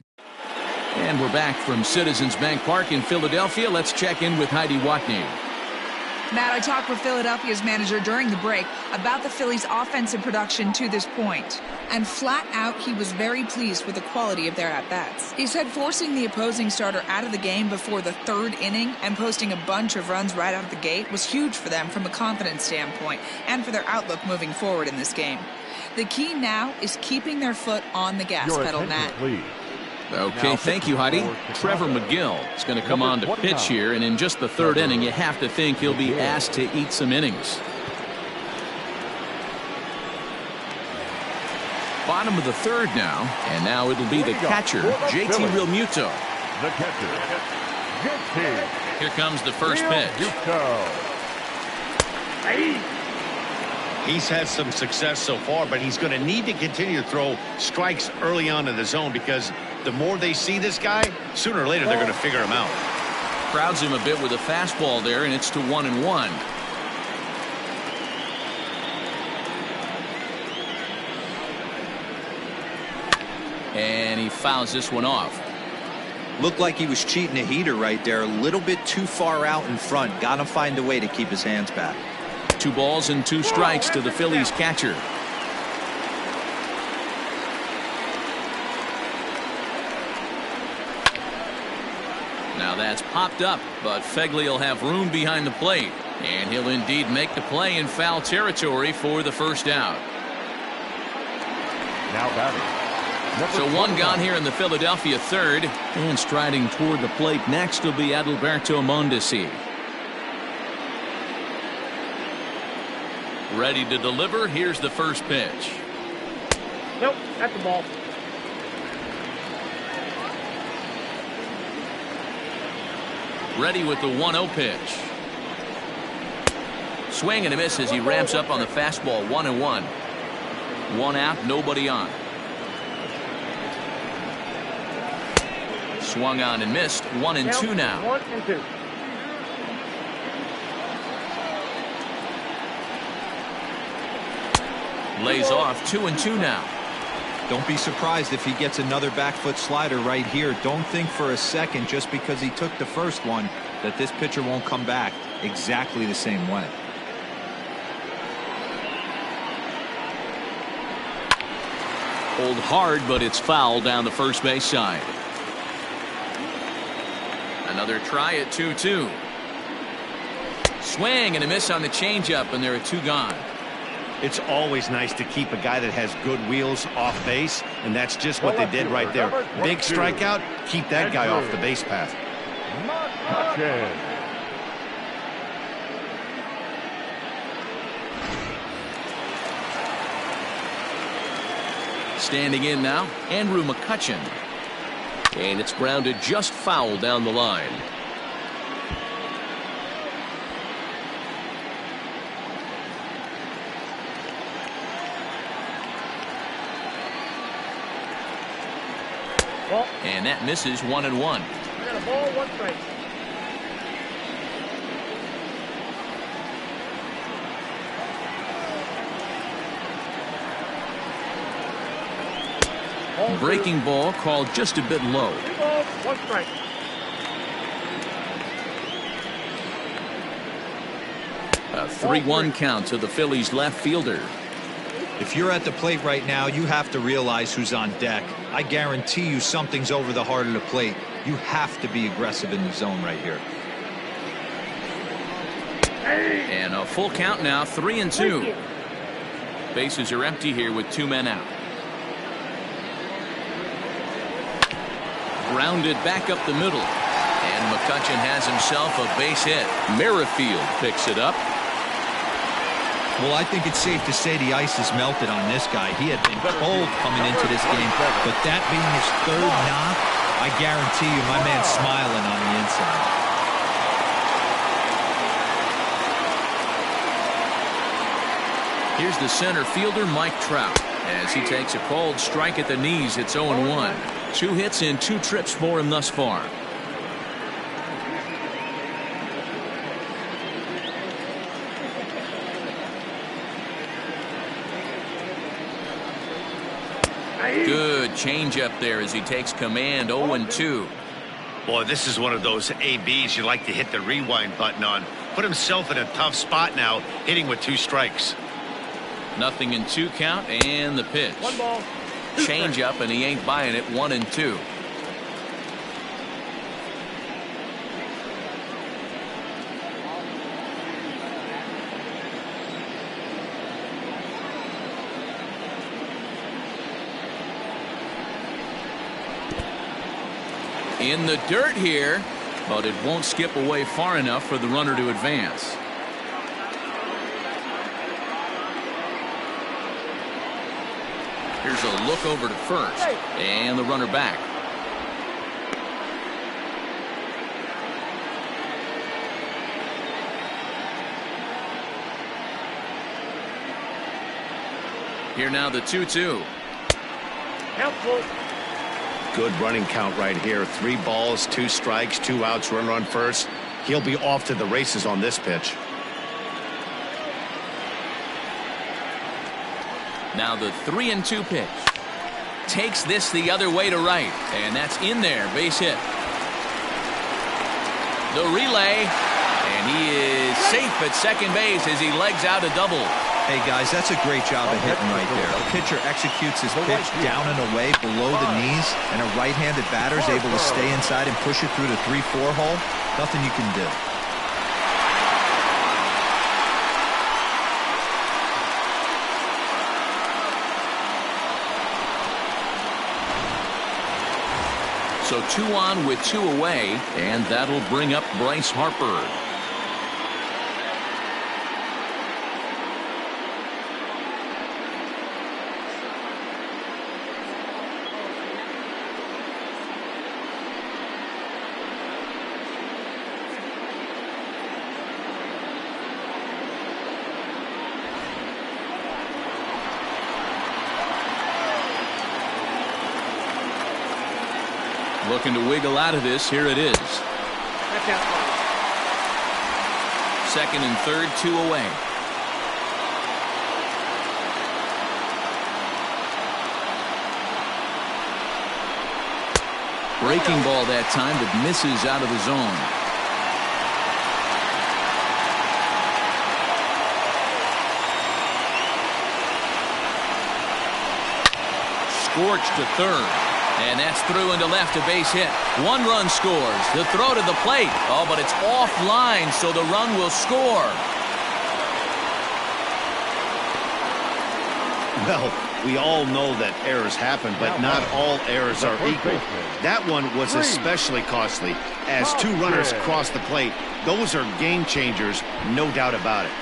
And we're back from Citizens Bank Park in Philadelphia. Let's check in with Heidi Watney. Matt, I talked with Philadelphia's manager during the break. about the Phillies' offensive production to this point. And flat out, he was very pleased with the quality of their at-bats. He said forcing the opposing starter out of the game before the third inning and posting a bunch of runs right out of the gate was huge for them from a confidence standpoint and for their outlook moving forward in this game. The key now is keeping their foot on the gas pedal, Matt. Please. Okay, thank you, Heidi. Trevor McGill is going to come on to pitch here, and in just the third inning, you have to think he'll be asked to eat some innings. Bottom of the third now, and now it'll be the catcher, JT Realmuto. The catcher, JT. Here comes the first pitch. He's had some success so far, but he's going to need to continue to throw strikes early on in the zone because the more they see this guy, sooner or later they're going to figure him out. Crowds him a bit with a fastball there, and it's to 1-1. And he fouls this one off. Looked like he was cheating a heater right there. A little bit too far out in front. Got to find a way to keep his hands back. 2 balls and 2 strikes to the Phillies catcher. Now that's popped up, but Fegley will have room behind the plate, and he'll indeed make the play in foul territory for the first out. Now batting. So 1 gone here in the Philadelphia third, and striding toward the plate next will be Adalberto Mondesi. Ready to deliver. Here's the first pitch. Nope, that's the ball. Ready with the 1-0 pitch. Swing and a miss as he ramps up on the fastball. 1-1. 1 out, nobody on. Swung on and missed. 1-2 now. 1-2. Lays off. 2-2 now. Don't be surprised if he gets another back foot slider right here. Don't think for a second just because he took the first one that this pitcher won't come back exactly the same way. Pulled hard, but it's foul down the first base side. Another try at 2-2. Swing and a miss on the changeup, and there are 2 gone. It's always nice to keep a guy that has good wheels off base, and that's just what they did right there. Big strikeout, keep that guy off the base path. Mccutchen. Standing in now, Andrew McCutchen. And it's grounded just foul down the line. And that misses. 1-1. I got a ball, 1 strike. Breaking ball called just a bit low. 2 balls, 1 strike. A 3-1 count to the Phillies left fielder. If you're at the plate right now, you have to realize who's on deck. I guarantee you something's over the heart of the plate. You have to be aggressive in the zone right here. And a full count now, 3-2. Bases are empty here with 2 men out. Grounded back up the middle. And McCutchen has himself a base hit. Merrifield picks it up. Well, I think it's safe to say the ice has melted on this guy. He had been cold coming into this game, but that being his 3rd knock, I guarantee you my man's smiling on the inside. Here's the center fielder, Mike Trout, as he takes a called strike at the knees. It's 0-1. 2 hits and 2 trips for him thus far. Good changeup there as he takes command. 0-2. Boy, this is one of those ABs you like to hit the rewind button on. Put himself in a tough spot now, hitting with 2 strikes. 0-2 count, and the pitch. One ball. Change up, and he ain't buying it. 1-2. In the dirt here, but it won't skip away far enough for the runner to advance. Here's a look over to first, and the runner back. Here now the 2-2. Helpful. Good running count right here. 3 balls, 2 strikes, 2 outs, runner on first. He'll be off to the races on this pitch. Now the 3-2 pitch. Takes this the other way to right, and that's in there. Base hit. The relay, and he is safe at second base as he legs out a double. Hey guys, that's a great job of hitting right there. A pitcher executes his pitch down and away below the knees, and a right-handed batter is able to stay inside and push it through the 3-4 hole. Nothing you can do. So 2 on with 2 away, and that'll bring up Bryce Harper. Looking to wiggle out of this. Here it is. Second and third, 2 away. Breaking ball that time, but misses out of the zone. Scorched to third. And that's through into left, a base hit. 1 run scores. The throw to the plate. Oh, but it's offline, so the run will score. Well, we all know that errors happen, but not all errors are equal. That one was especially costly. As 2 runners cross the plate, those are game changers, no doubt about it.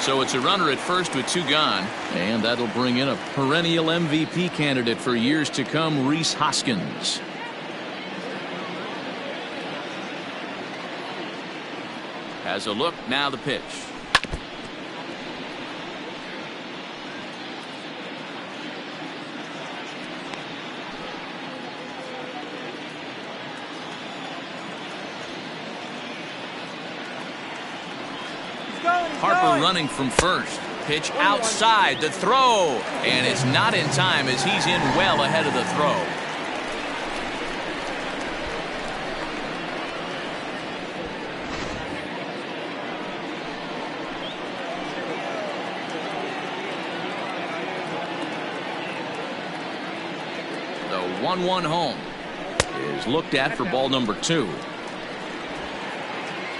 So it's a runner at first with 2 gone, and that'll bring in a perennial MVP candidate for years to come, Rhys Hoskins. Has a look, now the pitch. Harper running from first. Pitch outside, the throw, and it's not in time as he's in well ahead of the throw. The 1-1 home is looked at for ball number 2.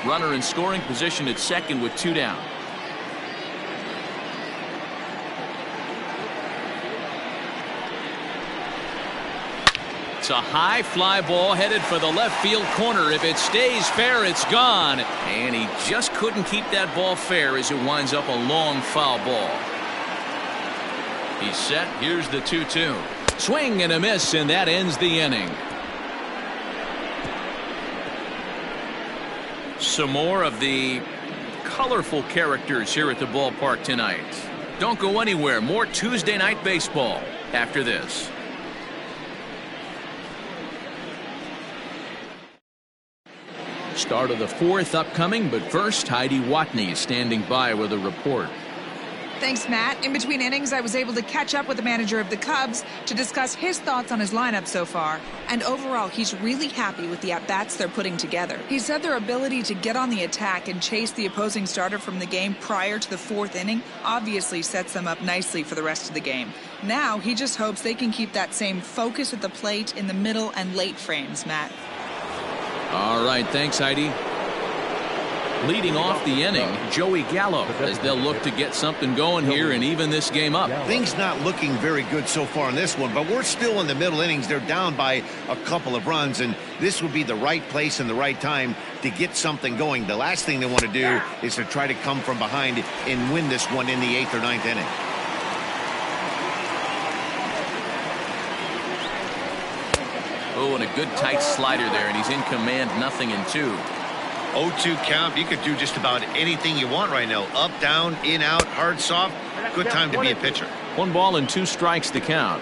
Runner in scoring position at second with 2 down. It's a high fly ball headed for the left field corner. If it stays fair, it's gone. And he just couldn't keep that ball fair as it winds up a long foul ball. He's set. Here's the 2-2. Swing and a miss, and that ends the inning. Some more of the colorful characters here at the ballpark tonight. Don't go anywhere. More Tuesday night baseball after this. Start of the 4th upcoming, but first Heidi Watney is standing by with a report. Thanks, Matt. In between innings, I was able to catch up with the manager of the Cubs to discuss his thoughts on his lineup so far. And overall, he's really happy with the at-bats they're putting together. He said their ability to get on the attack and chase the opposing starter from the game prior to the fourth inning obviously sets them up nicely for the rest of the game. Now, he just hopes they can keep that same focus at the plate in the middle and late frames, Matt. All right, thanks, Heidi. Leading off the inning, Joey Gallo, as they'll look to get something going here and even this game up. Things not looking very good so far in this one, but we're still in the middle innings. They're down by a couple of runs, and this would be the right place and the right time to get something going. The last thing they want to do is to try to come from behind and win this one in the 8th or 9th inning. Oh, and a good tight slider there, and he's in command, 0-2. 0-2 count. You could do just about anything you want right now. Up, down, in, out, hard, soft. Good time to be a pitcher. 1 ball and 2 strikes to count.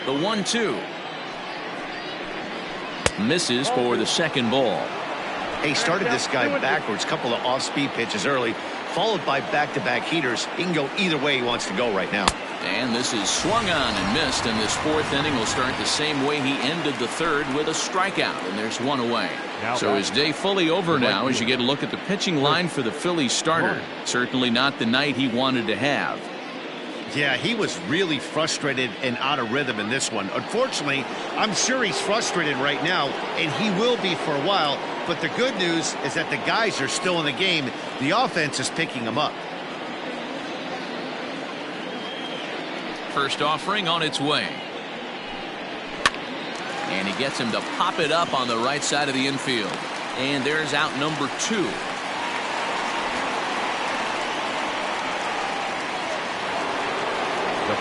The 1-2. Misses for the second ball. He started this guy backwards, couple of off-speed pitches early, followed by back-to-back heaters. He can go either way he wants to go right now. And this is swung on and missed, and this 4th inning will start the same way he ended the 3rd with a strikeout, and there's 1 away. So his day fully over now as you get a look at the pitching line for the Phillies starter. Certainly not the night he wanted to have. Yeah, he was really frustrated and out of rhythm in this one. Unfortunately, I'm sure he's frustrated right now, and he will be for a while. But the good news is that the guys are still in the game. The offense is picking him up. First offering on its way. And he gets him to pop it up on the right side of the infield. And there's out number 2.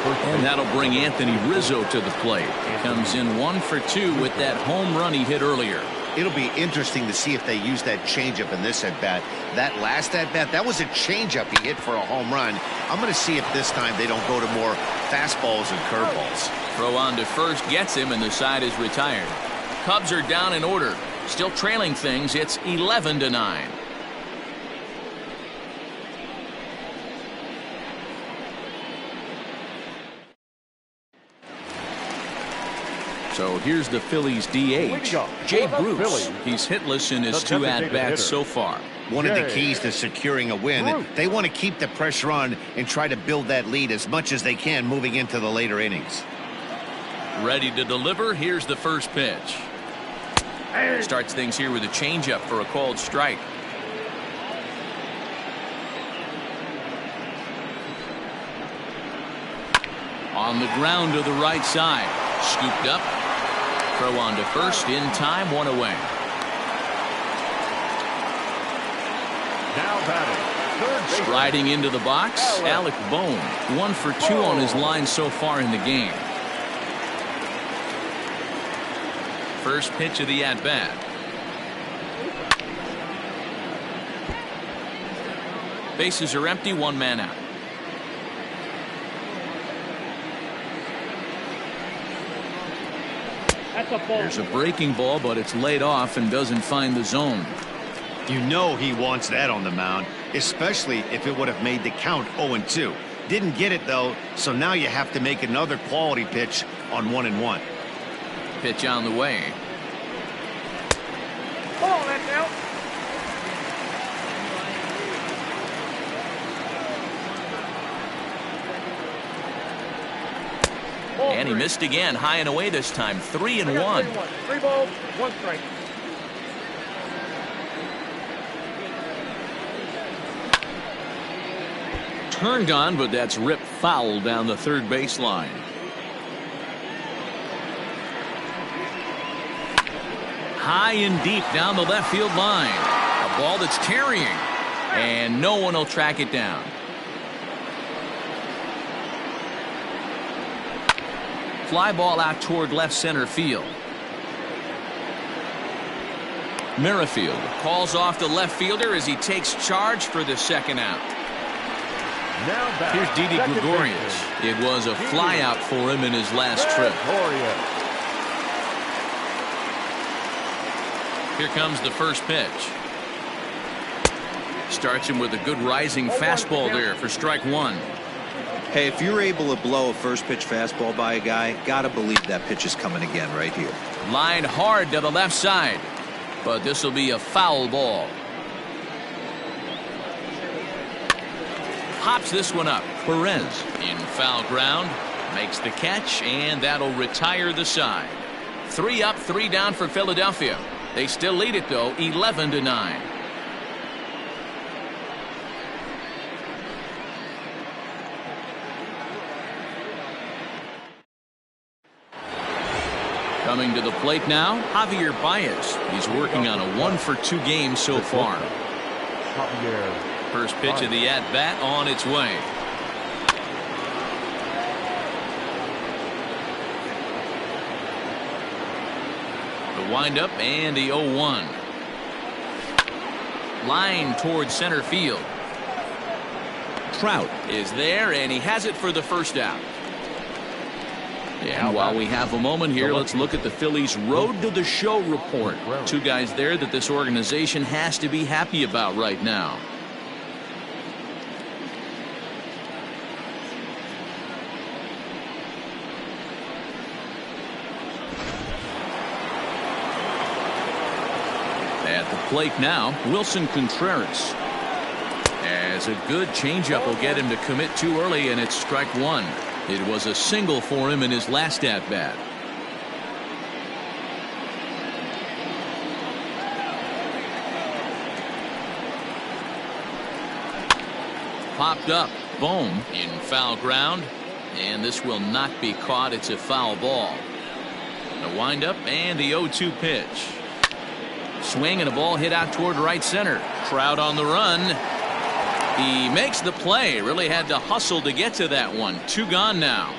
And that'll bring Anthony Rizzo to the plate. He comes in 1 for 2 with that home run he hit earlier. It'll be interesting to see if they use that changeup in this at-bat. That last at-bat, that was a changeup he hit for a home run. I'm going to see if this time they don't go to more fastballs and curveballs. Throw on to first gets him, and the side is retired. Cubs are down in order. Still trailing things. It's 11-9. So here's the Phillies DH, Jay Bruce. He's hitless in his 2 at-bats so far. One of the keys to securing a win, they want to keep the pressure on and try to build that lead as much as they can moving into the later innings. Ready to deliver. Here's the first pitch. Starts things here with a changeup for a called strike. On the ground to the right side. Scooped up. Throw on to first in time, 1 away. Now batting, Striding into the box, Alec Bohm. 1 for 2 on his line so far in the game. First pitch of the at-bat. Bases are empty, 1 man out. There's a breaking ball, but it's laid off and doesn't find the zone. You know he wants that on the mound, especially if it would have made the count 0-2. Didn't get it, though, so now you have to make another quality pitch on 1-1. Pitch on the way. Ball, that's out. And he missed again, high and away this time. 3-1. 3 balls, 1 strike. Turned on, but that's ripped foul down the third baseline. High and deep down the left field line. A ball that's carrying, and no one will track it down. Fly ball out toward left center field. Merrifield calls off the left fielder as he takes charge for the second out. Here's Didi Gregorius. It was a flyout for him in his last trip. Here comes the first pitch. Starts him with a good rising fastball there for strike one. Hey, if you're able to blow a first pitch fastball by a guy, gotta believe that pitch is coming again right here. Line hard to the left side, but this will be a foul ball. Hops this one up. Perez in foul ground, makes the catch, and that'll retire the side. 3 up, 3 down for Philadelphia. They still lead it though, 11-9. Coming to the plate now, Javi Baez. He's working on a 1-for-2 game so far. First pitch of the at-bat on its way. The windup and the 0-1. Line towards center field. Trout is there, and he has it for the first out. And while we have a moment here, let's look at the Phillies' road to the show report. 2 guys there that this organization has to be happy about right now. At the plate now, Wilson Contreras. As a good changeup will get him to commit too early, and it's strike one. It was a single for him in his last at-bat. Popped up. Bohm in foul ground. And this will not be caught. It's a foul ball. The windup and the 0-2 pitch. Swing and a ball hit out toward right center. Trout on the run. He makes the play. Really had to hustle to get to that one. 2 gone now.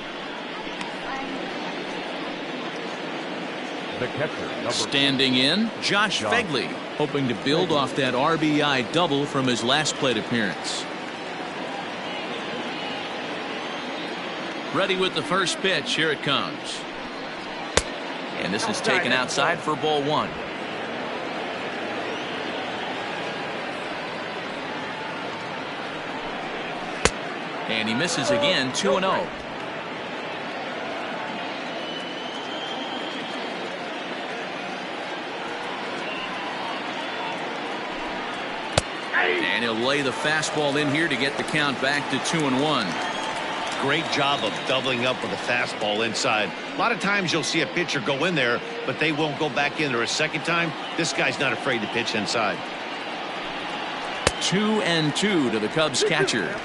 The catcher, standing in, Josh Phegley, hoping to build off that RBI double from his last plate appearance. Ready with the first pitch. Here it comes. And this is taken outside for ball 1. And he misses again, 2-0. And he'll lay the fastball in here to get the count back to 2-1. Great job of doubling up with a fastball inside. A lot of times you'll see a pitcher go in there, but they won't go back in there a second time. This guy's not afraid to pitch inside. 2-2 to the Cubs catcher.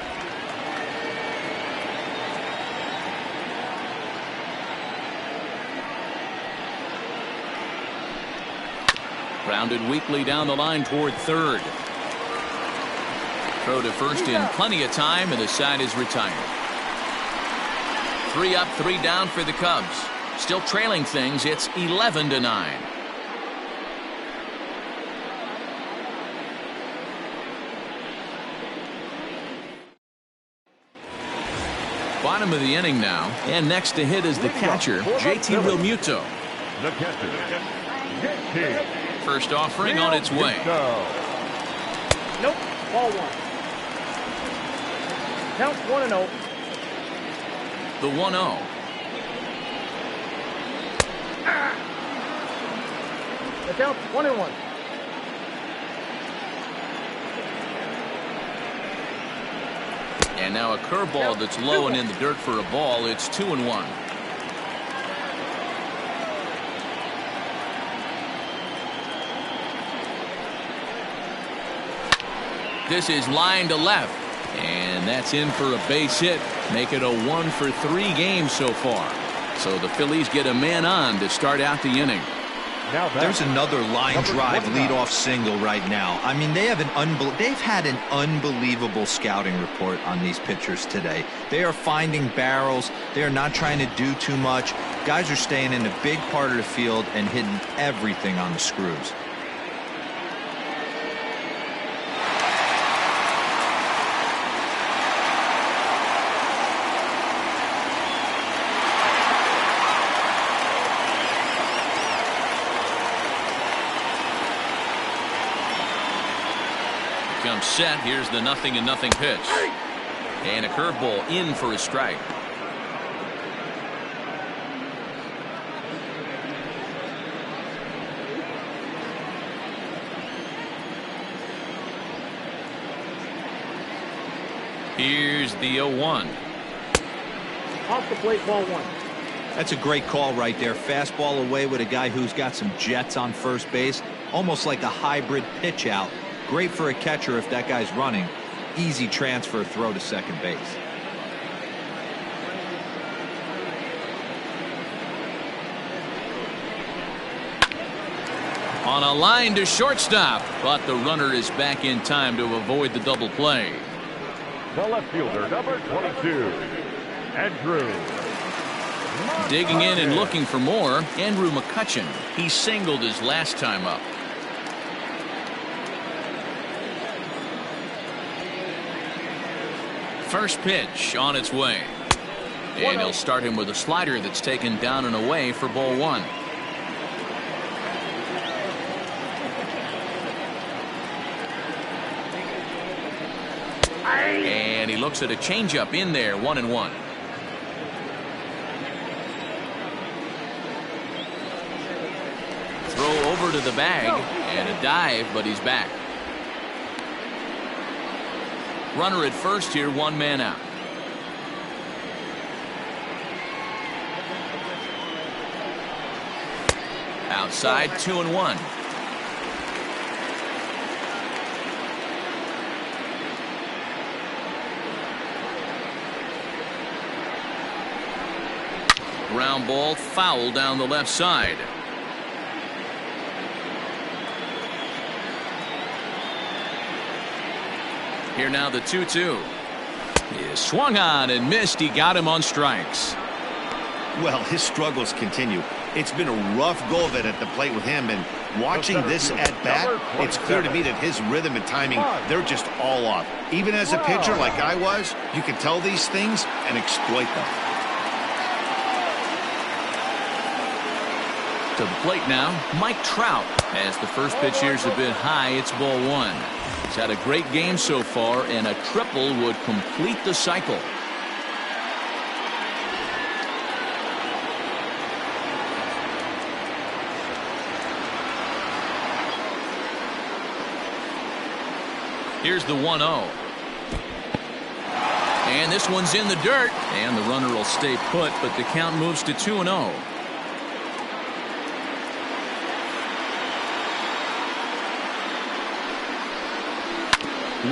Grounded weakly down the line toward third. Throw to first in plenty of time, and the side is retired. 3 up, 3 down for the Cubs. Still trailing things. It's 11-9. Bottom of the inning now, and next to hit is the catcher, JT Realmuto. The catcher, JT. First offering on its way. Nope. Ball 1. Count 1-0. The 1-0. The count 1-1. And now a curveball that's low and in the dirt for a ball. It's 2-1. This is line to left, and that's in for a base hit. Make it a 1-for-3 game so far. So the Phillies get a man on to start out the inning. There's another line drive leadoff single right now. I mean, they've had an unbelievable scouting report on these pitchers today. They are finding barrels. They are not trying to do too much. Guys are staying in a big part of the field and hitting everything on the screws. comes set. Here's the 0-0 pitch. And a curveball in for a strike. Here's the 0-1. Off the plate, ball 1. That's a great call right there. Fastball away with a guy who's got some jets on first base. Almost like a hybrid pitch out. Great for a catcher if that guy's running. Easy transfer throw to second base. On a line to shortstop, but the runner is back in time to avoid the double play. The left fielder, number 22, Andrew. Digging in and looking for more, Andrew Mccutchen. He singled his last time up. First pitch on its way. And he'll start him with a slider that's taken down and away for ball 1. And he looks at a changeup in there, 1-1. Throw over to the bag and a dive, but he's back. Runner at first here, 1 man out. Outside, 2-1. Ground ball foul down the left side. Here now the 2-2. He swung on and missed. He got him on strikes. Well, his struggles continue. It's been a rough go of it at the plate with him, and watching this at bat, it's clear to me that his rhythm and timing, they're just all off. Even as a pitcher like I was, you can tell these things and exploit them. To the plate now, Mike Trout. As the first pitch here's a bit high, it's ball 1. He's had a great game so far, and a triple would complete the cycle. Here's the 1-0. And this one's in the dirt, and the runner will stay put, but the count moves to 2-0.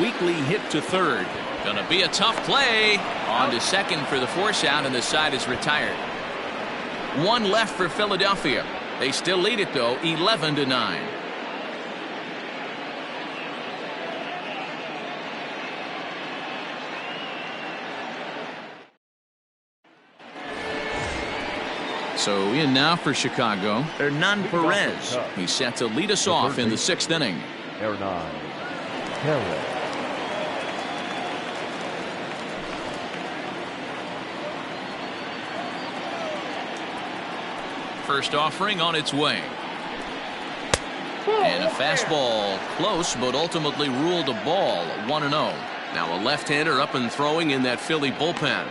Weekly hit to third. Gonna be a tough play. On to second for the force out, and the side is retired. 1 left for Philadelphia. They still lead it though, 11-9. So in now for Chicago, Hernan Perez. He's set to lead us off in the 6th inning. Hernan Perez. First offering on its way. And a fastball close, but ultimately ruled a ball. 1-0. Now a left-hander up and throwing in that Philly bullpen.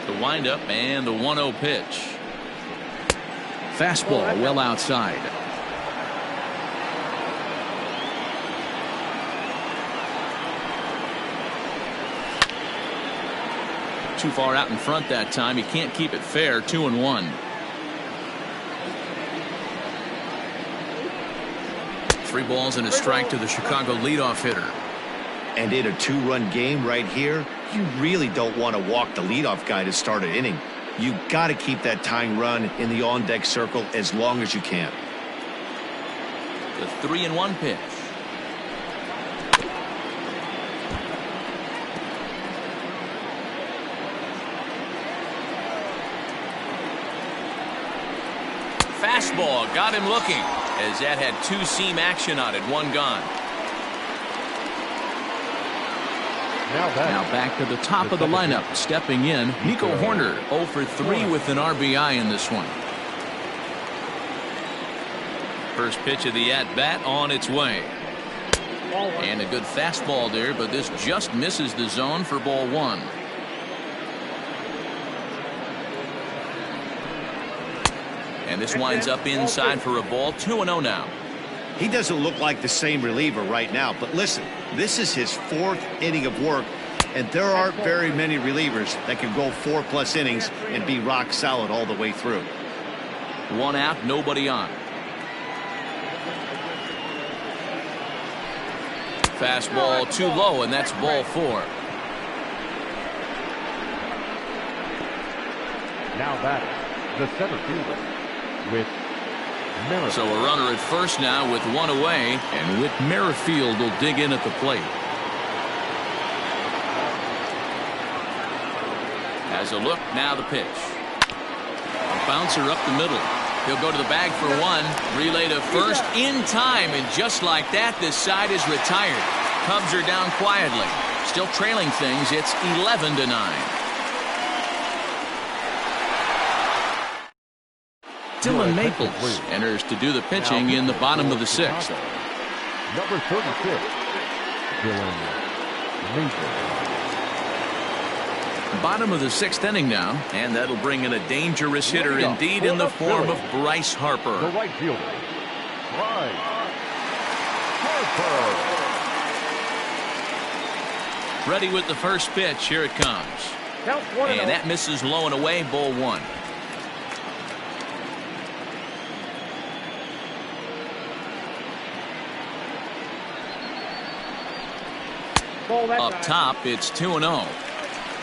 The windup and the 1-0 pitch. Fastball well outside. Too far out in front that time. He can't keep it fair. 2-1. Three balls and a strike to the Chicago leadoff hitter. And in a 2-run game right here, you really don't want to walk the leadoff guy to start an inning. You got to keep that tying run in the on-deck circle as long as you can. The 3-1 pitch. Fastball got him looking, as that had 2-seam action on it. 1 gone. Now back to the top of the lineup. Stepping in, Nico Horner, 0 for 3 with an RBI in this one. first pitch of the at-bat on its way. And a good fastball there, but this just misses the zone for ball one. And this winds up inside for a ball. 2-0 now. He doesn't look like the same reliever right now, but listen, this is his 4th inning of work, and there aren't very many relievers that can go 4+ innings and be rock solid all the way through. 1 out, nobody on. Fastball too low, and that's ball 4. Now batting, the center fielder with Merrifield. So a runner at first now with 1 away, and Whit Merrifield will dig in at the plate. Has a look, now the pitch. A bouncer up the middle. He'll go to the bag for 1. Relay to first in time, and just like that, this side is retired. Cubs are down quietly. Still trailing things. It's 11-9. Dylan Maples enters to do the pitching in the bottom of the 6th. Number 36, Dylan Maples. Bottom of the 6th inning now, and that'll bring in a dangerous hitter indeed in the form of Bryce Harper. The right fielder, Bryce Harper. Ready with the first pitch. Here it comes. And that misses low and away, ball 1. Up top, it's 2-0.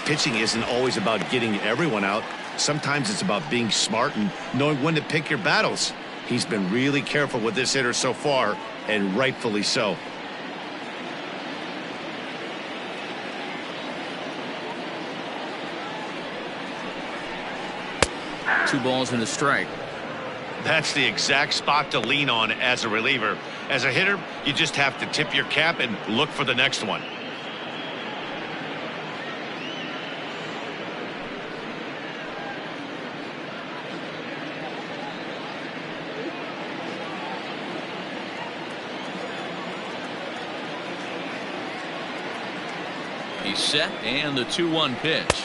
Pitching isn't always about getting everyone out. Sometimes it's about being smart and knowing when to pick your battles. He's been really careful with this hitter so far, and rightfully so. Two balls and a strike. That's the exact spot to lean on as a reliever. As a hitter, you just have to tip your cap and look for the next one. He's set, and the 2-1 pitch.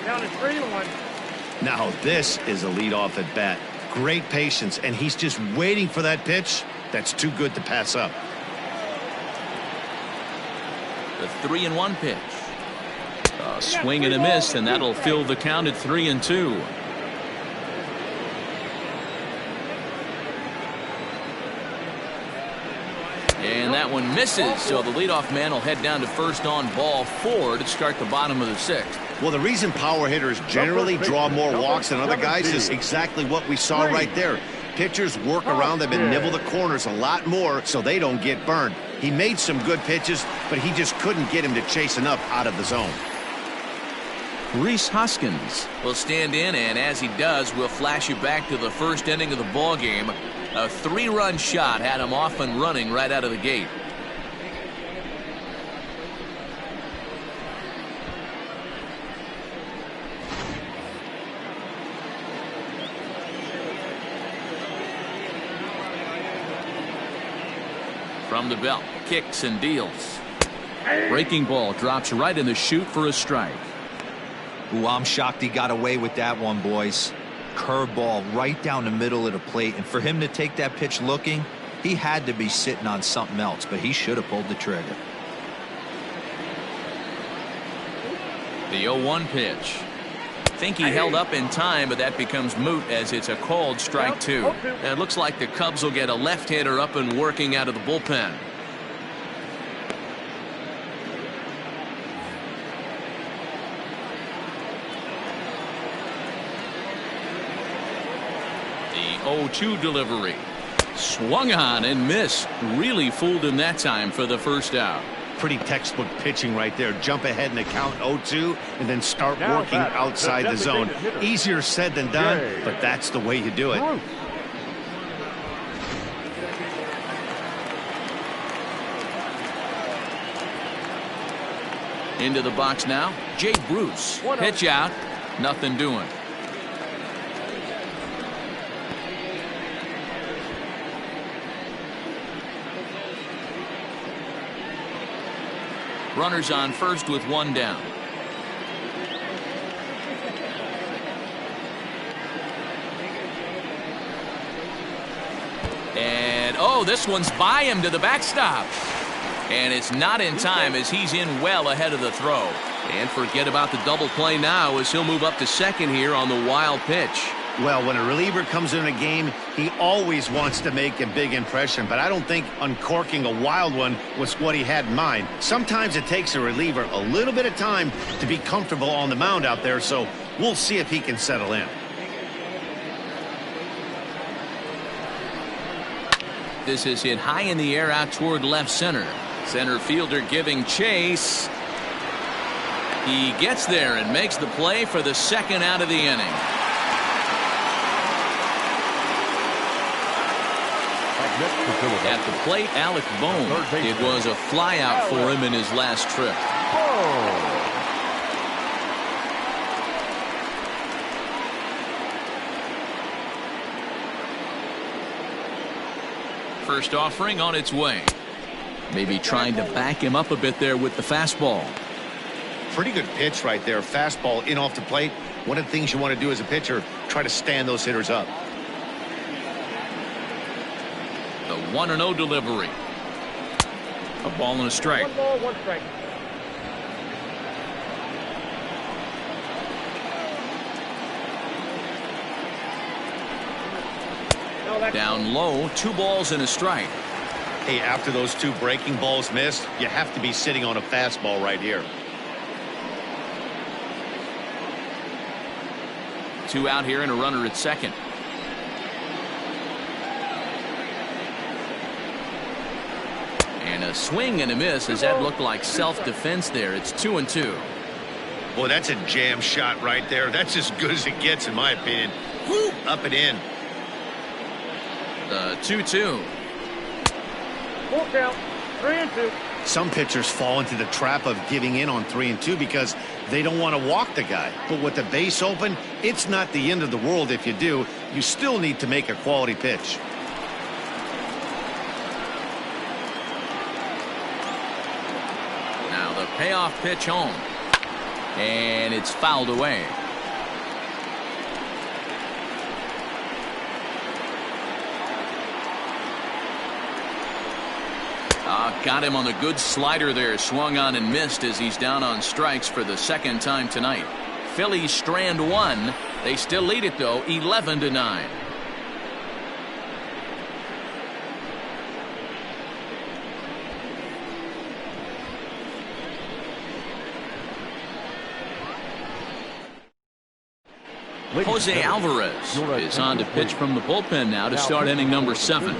Down to 3-1. Now this is a leadoff at bat. Great patience, and he's just waiting for that pitch. That's too good to pass up. The 3-1 pitch. A swing and a miss, and that'll fill the count at 3-2. And that one misses, so the leadoff man will head down to first on ball 4 to start the bottom of the 6th. Well, the reason power hitters generally draw more walks than other guys is exactly what we saw right there. Pitchers work around them and nibble the corners a lot more so they don't get burned. He made some good pitches, but he just couldn't get him to chase enough out of the zone. Rhys Hoskins will stand in, and as he does, we'll flash you back to the first inning of the ball game. A 3-run shot had him off and running right out of the gate. From the belt, kicks and deals. Breaking ball drops right in the chute for a strike. Ooh, I'm shocked he got away with that one, boys. Curveball right down the middle of the plate, and for him to take that pitch looking, he had to be sitting on something else, but he should have pulled the trigger. The 0-1 pitch. Think he held up in time, but that becomes moot as it's a called strike 2. And it looks like the Cubs will get a left-hander up and working out of the bullpen. The 0-2 delivery. Swung on and missed. Really fooled him that time for the first out. Pretty textbook pitching right there. Jump ahead in the count 0-2 and then start working outside the zone. Easier said than done, but that's the way you do it. Into the box now. Jay Bruce. Pitch out. Nothing doing. Runners on first with one down. And oh, this one's by him to the backstop. And it's not in time as he's in well ahead of the throw. And forget about the double play now as he'll move up to second here on the wild pitch. Well, when a reliever comes in a game, he always wants to make a big impression, but I don't think uncorking a wild one was what he had in mind. Sometimes it takes a reliever a little bit of time to be comfortable on the mound out there, so we'll see if he can settle in. This is hit high in the air out toward left center. Center fielder giving chase. He gets there and makes the play for the second out of the inning. At the plate, Alec Bohm. It was a flyout for him in his last trip. First offering on its way. Maybe trying to back him up a bit there with the fastball. Pretty good pitch right there. Fastball in off the plate. One of the things you want to do as a pitcher, try to stand those hitters up. The 1-0 delivery. A ball and a strike. 1 ball, 1 strike. Down low, 2 balls and a strike. Hey, after those 2 breaking balls missed, you have to be sitting on a fastball right here. 2 out here and a runner at second. And a swing and a miss as that looked like self-defense there. It's 2-2. Boy, that's a jam shot right there. That's as good as it gets in my opinion. Woo, up and in. The 2-2. Full count. 3-2. Some pitchers fall into the trap of giving in on 3-2 because they don't want to walk the guy. But with the base open, it's not the end of the world if you do. You still need to make a quality pitch. Now the payoff pitch home. And it's fouled away. Got him on the good slider there. Swung on and missed as he's down on strikes for the second time tonight. Phillies strand 1. They still lead it though, 11-9. Jose Alvarez is on to pitch from the bullpen now to start inning number 7.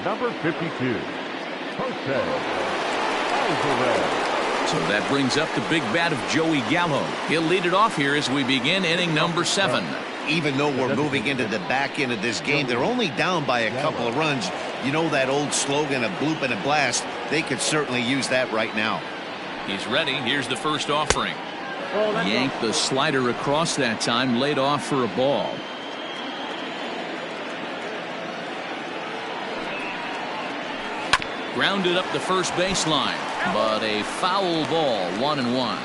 Number 52. Jose Alvarez. So that brings up the big bat of Joey Gallo. He'll lead it off here as we begin inning number 7. Even though we're moving into the back end of this game, they're only down by a couple of runs. You know that old slogan, a bloop and a blast. They could certainly use that right now. He's ready. Here's the first offering. Yanked the slider across that time, laid off for a ball. Grounded up the first baseline, but a foul ball, 1-1.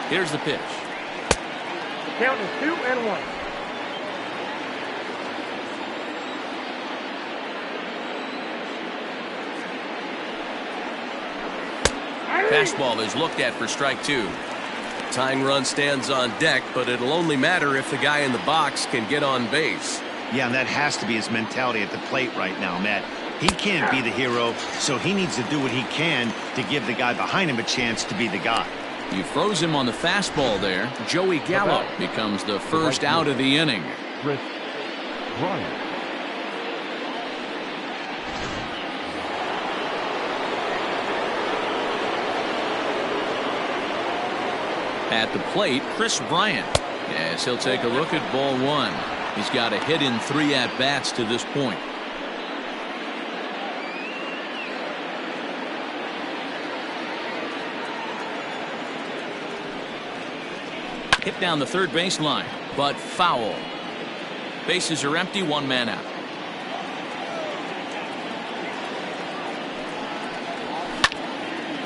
Here's the pitch. The count is 2-1. Fastball is looked at for strike 2. Tying run stands on deck, but it'll only matter if the guy in the box can get on base. Yeah, and that has to be his mentality at the plate right now, Matt. He can't be the hero, so he needs to do what he can to give the guy behind him a chance to be the guy. You froze him on the fastball there. Joey Gallo becomes the first out of the inning. Rhys Bryant. At the plate, Kris Bryant. Yes, he'll take a look at ball 1. He's got a hit in 3 at-bats to this point. Hit down the third baseline, but foul. Bases are empty, one man out.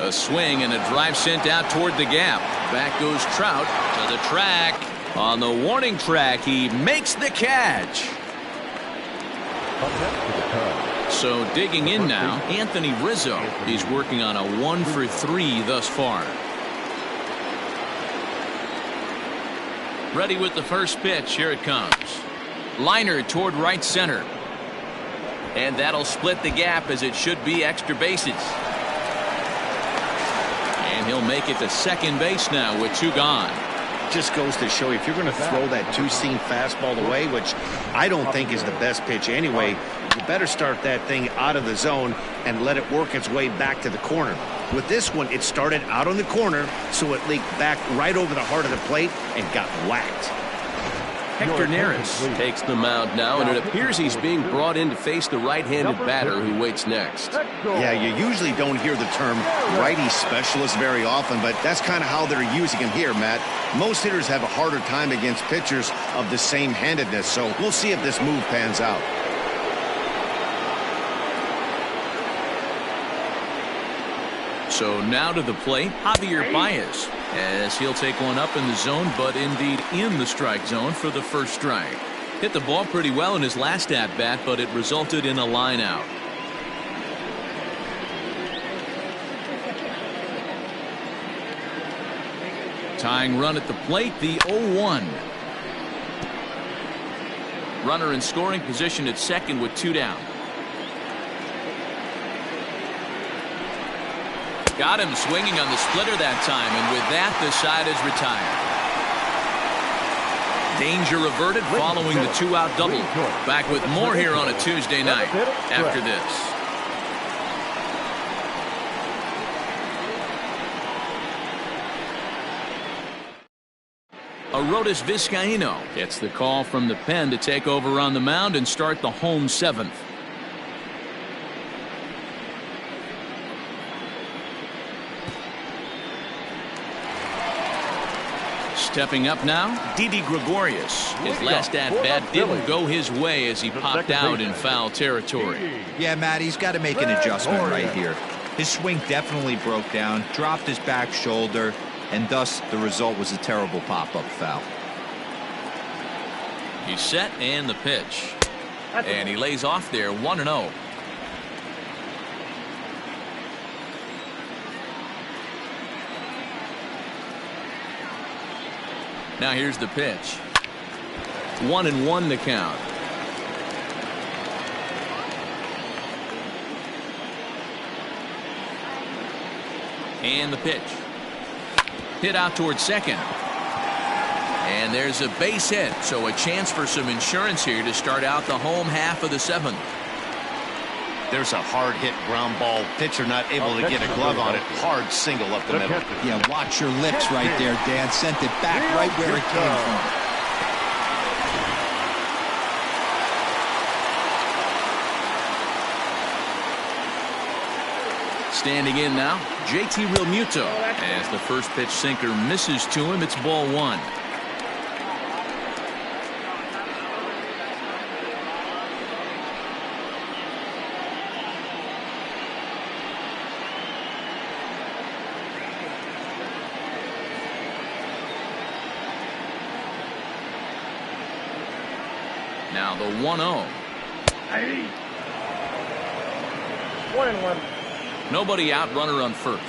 A swing and a drive sent out toward the gap. Back goes Trout to the track. On the warning track, he makes the catch. So digging in now, Anthony Rizzo. He's working on a 1-for-3 thus far. Ready with the first pitch. Here it comes. Liner toward right center. And that'll split the gap as it should be extra bases. And he'll make it to second base now with 2 gone. Just goes to show you, if you're going to throw that two-seam fastball away, which I don't think is the best pitch anyway, you better start that thing out of the zone and let it work its way back to the corner. With this one, it started out on the corner, so it leaked back right over the heart of the plate and got whacked. Hector Neris takes the mound now, and it appears he's being brought in to face the right-handed batter who waits next. Yeah, you usually don't hear the term righty specialist very often, but that's kind of how they're using him here, Matt. Most hitters have a harder time against pitchers of the same handedness, so we'll see if this move pans out. So now to the plate, Javi Baez, as he'll take one up in the zone, but indeed in the strike zone for the first strike. Hit the ball pretty well in his last at-bat, but it resulted in a line out. Tying run at the plate, the 0-1. Runner in scoring position at second with 2 down. Got him swinging on the splitter that time, and with that, the side is retired. Danger averted following the 2-out double. Back with more here on a Tuesday night after this. Arodys Vizcaíno gets the call from the pen to take over on the mound and start the home 7th. Stepping up now, Didi Gregorius. His last at-bat didn't go his way as he popped out in foul territory. Yeah, Matt, he's got to make an adjustment right here. His swing definitely broke down, dropped his back shoulder, and thus the result was a terrible pop-up foul. He's set and the pitch. And he lays off there 1-0. Now here's the pitch. 1-1 the count. And the pitch. Hit out towards second. And there's a base hit, so a chance for some insurance here to start out the home half of the 7th. There's a hard hit ground ball. Pitcher not able to get a glove on it. Hard single up the middle. Yeah, watch your lips right there, Dan. Sent it back right where it came from. Standing in now, JT Realmuto. As the first pitch sinker misses to him, it's ball 1. Now the 1-0. 1-1. Nobody out, runner on first.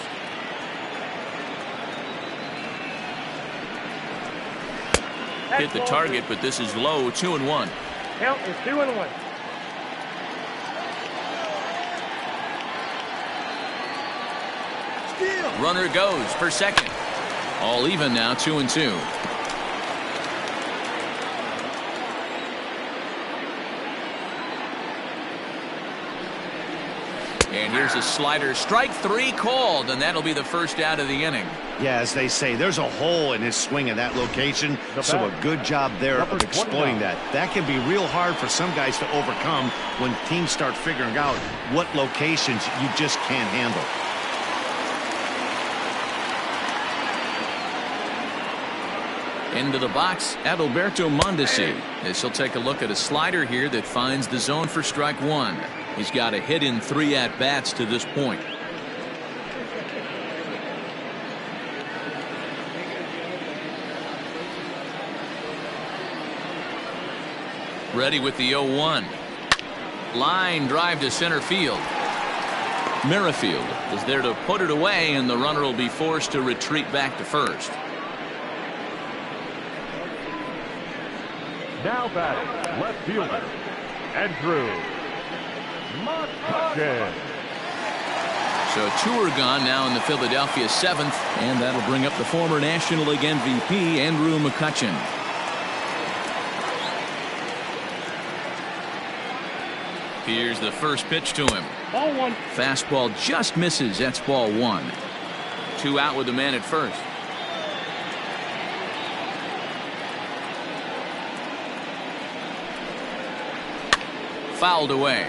Hit the target, but this is low. 2-1. Count is 2-1. Runner goes for second. All even now, 2-2. And here's a slider. Strike 3 called, and that'll be the first out of the inning. Yeah, as they say, there's a hole in his swing in that location, so a good job there of exploiting that. That can be real hard for some guys to overcome when teams start figuring out what locations you just can't handle. Into the box, Adalberto Mondesi. This will take a look at a slider here that finds the zone for strike one. He's got a hit in 3 at-bats to this point. Ready with the 0-1. Line drive to center field. Merrifield is there to put it away, and the runner will be forced to retreat back to first. Now batting, left fielder, Andrew Mccutchen. So 2 are gone now in the Philadelphia 7th, and that'll bring up the former National League MVP, Andrew Mccutchen. Here's the first pitch to him. Ball 1. Fastball just misses. That's ball 1. 2 out with the man at first. Fouled away.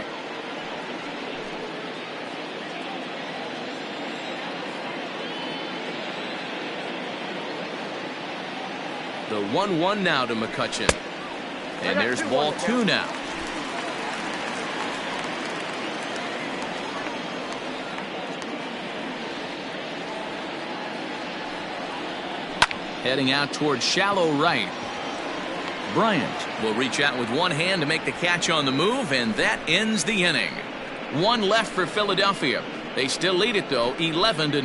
The 1-1 now to Mccutchen. And there's ball 2 now. Heading out towards shallow right. Bryant will reach out with one hand to make the catch on the move, and that ends the inning. 1 left for Philadelphia. They still lead it, though, 11-9.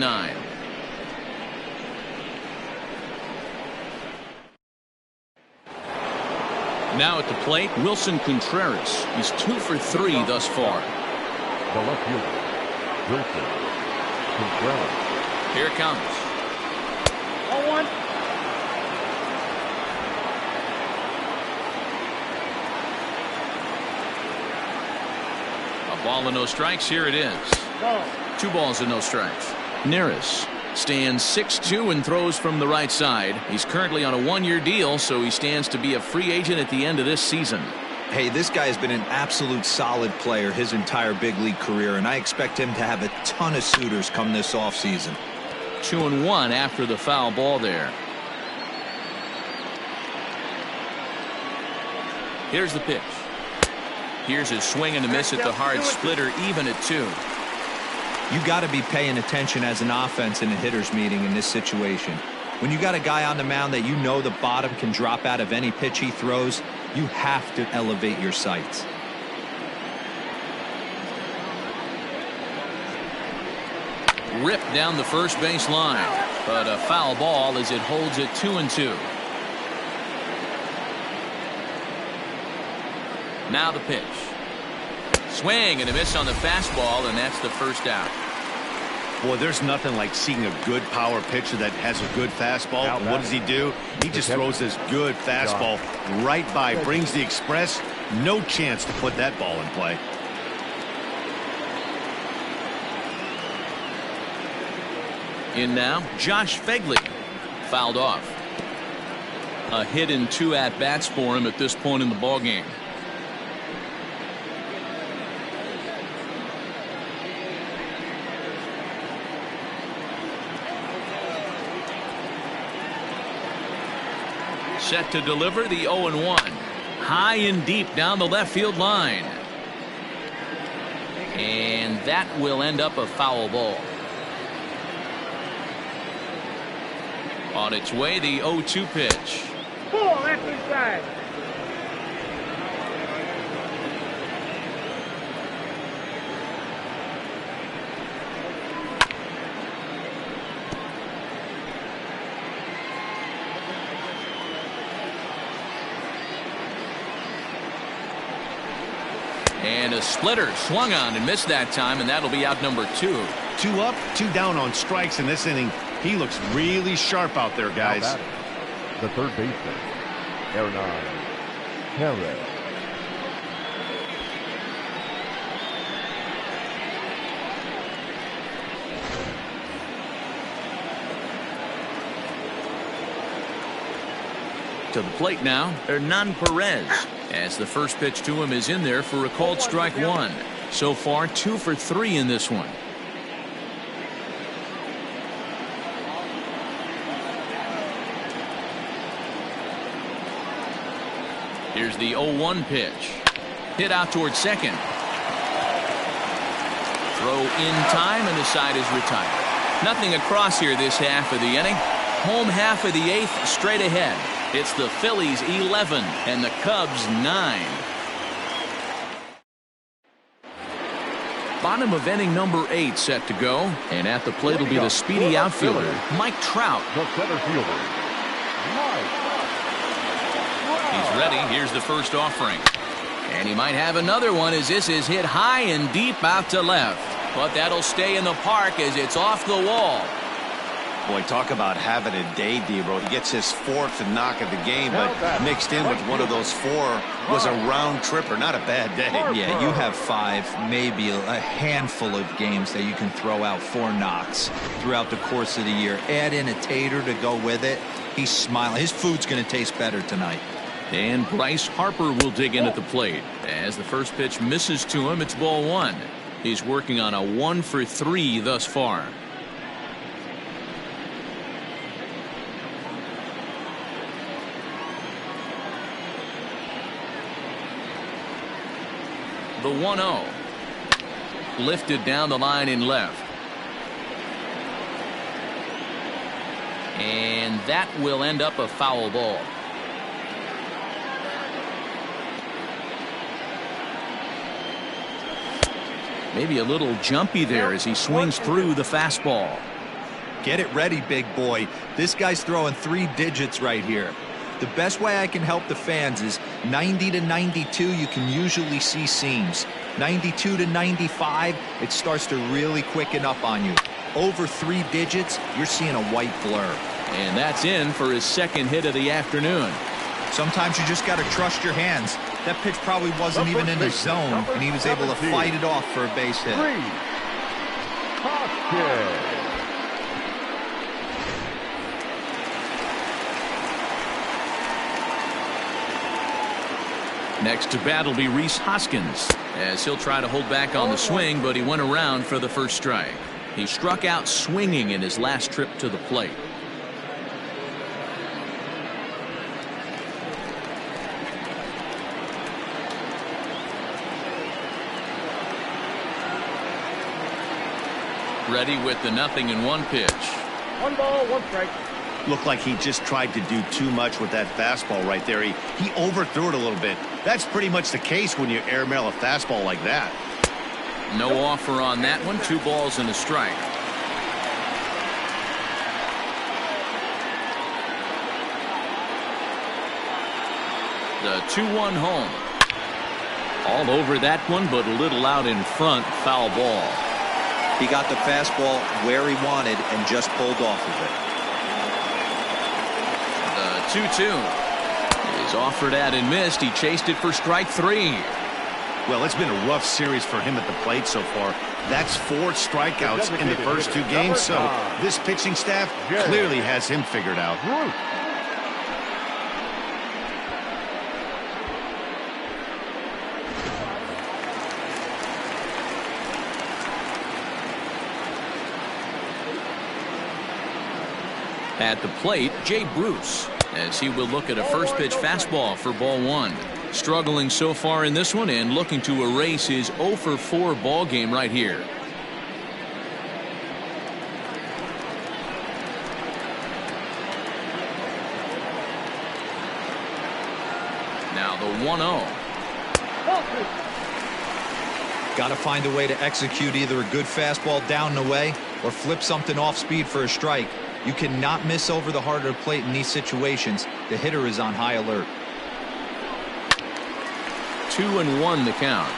Now at the plate, Wilson Contreras. He's 2 for 3 thus far. The left fielder, Wilson Contreras. Here it comes. 0-1. Ball and no strikes. Here it is. 2 balls and no strikes. Neris stands 6'2" and throws from the right side. He's currently on a 1-year deal, so he stands to be a free agent at the end of this season. Hey, this guy has been an absolute solid player his entire big league career, and I expect him to have a ton of suitors come this offseason. 2-1 after the foul ball there. Here's the pitch. Here's a swing and a miss at the hard splitter, even at 2. You got to be paying attention as an offense in a hitter's meeting in this situation. When you got a guy on the mound that you know the bottom can drop out of any pitch he throws, you have to elevate your sights. Ripped down the first base line, but a foul ball as it holds it 2-2. Now the pitch. Swing and a miss on the fastball, and that's the first out. Boy, there's nothing like seeing a good power pitcher that has a good fastball. And what does he do? He just throws this good fastball right by, brings the express. No chance to put that ball in play. In now, Josh Phegley. Fouled off. A hit in 2 at-bats for him at this point in the ballgame. Set to deliver the 0-1. High and deep down the left field line. And that will end up a foul ball. On its way, the 0-2 pitch. Ball left inside. And a splitter swung on and missed that time, and that'll be out number 2. 2 up, 2 down on strikes in this inning. He looks really sharp out there, guys. The third baseman, Contreras. To the plate now, Hernan Perez, as the first pitch to him is in there for a called strike 1. So far, 2 for 3 in this one. Here's the 0-1 pitch. Hit out towards second. Throw in time, and the side is retired. Nothing across here this half of the inning. Home half of the 8th straight ahead. It's the Phillies 11 and the Cubs 9. Bottom of inning number 8 set to go. And at the plate will be the speedy outfielder, Mike Trout. The center fielder, He's ready. Here's the first offering. And he might have another one as this is hit high and deep out to left. But that'll stay in the park as it's off the wall. Boy, talk about having a day, Debro. He gets his 4th knock of the game, but mixed in with one of those 4 was a round tripper. Not a bad day. Yeah, you have 5, maybe a handful of games that you can throw out 4 knocks throughout the course of the year. Add in a tater to go with it. He's smiling. His food's going to taste better tonight. And Bryce Harper will dig in at the plate. As the first pitch misses to him, it's ball 1. He's working on a 1 for 3 thus far. The 1-0. Lifted down the line in left. And that will end up a foul ball. Maybe a little jumpy there as he swings through the fastball. Get it ready, big boy. This guy's throwing 3 digits right here. The best way I can help the fans is 90 to 92, you can usually see seams. 92 to 95, it starts to really quicken up on you. Over 3 digits, you're seeing a white blur. And that's in for his 2nd hit of the afternoon. Sometimes you just got to trust your hands. That pitch probably wasn't even in the zone, and he was able to fight it off for a base hit. Next to bat will be Rhys Hoskins, as he'll try to hold back on the swing, but he went around for the first strike. He struck out swinging in his last trip to the plate. Ready with the 0-1 pitch. 1 ball, 1 strike. Looked like he just tried to do too much with that fastball right there. He overthrew it a little bit. That's pretty much the case when you airmail a fastball like that. No offer on that one. 2 balls and a strike. The 2-1 home. All over that one, but a little out in front. Foul ball. He got the fastball where he wanted and just pulled off of it. The 2-2 is offered at and missed. He chased it for strike 3. Well, it's been a rough series for him at the plate so far. That's 4 strikeouts in the first 2 games, so this pitching staff clearly has him figured out. At the plate, Jay Bruce, as he will look at a first pitch fastball for ball 1. Struggling so far in this one and looking to erase his 0 for 4 ball game right here. Now the 1-0. Got to find a way to execute either a good fastball down and away or flip something off speed for a strike. You cannot miss over the heart of the plate in these situations. The hitter is on high alert. 2-1 the count.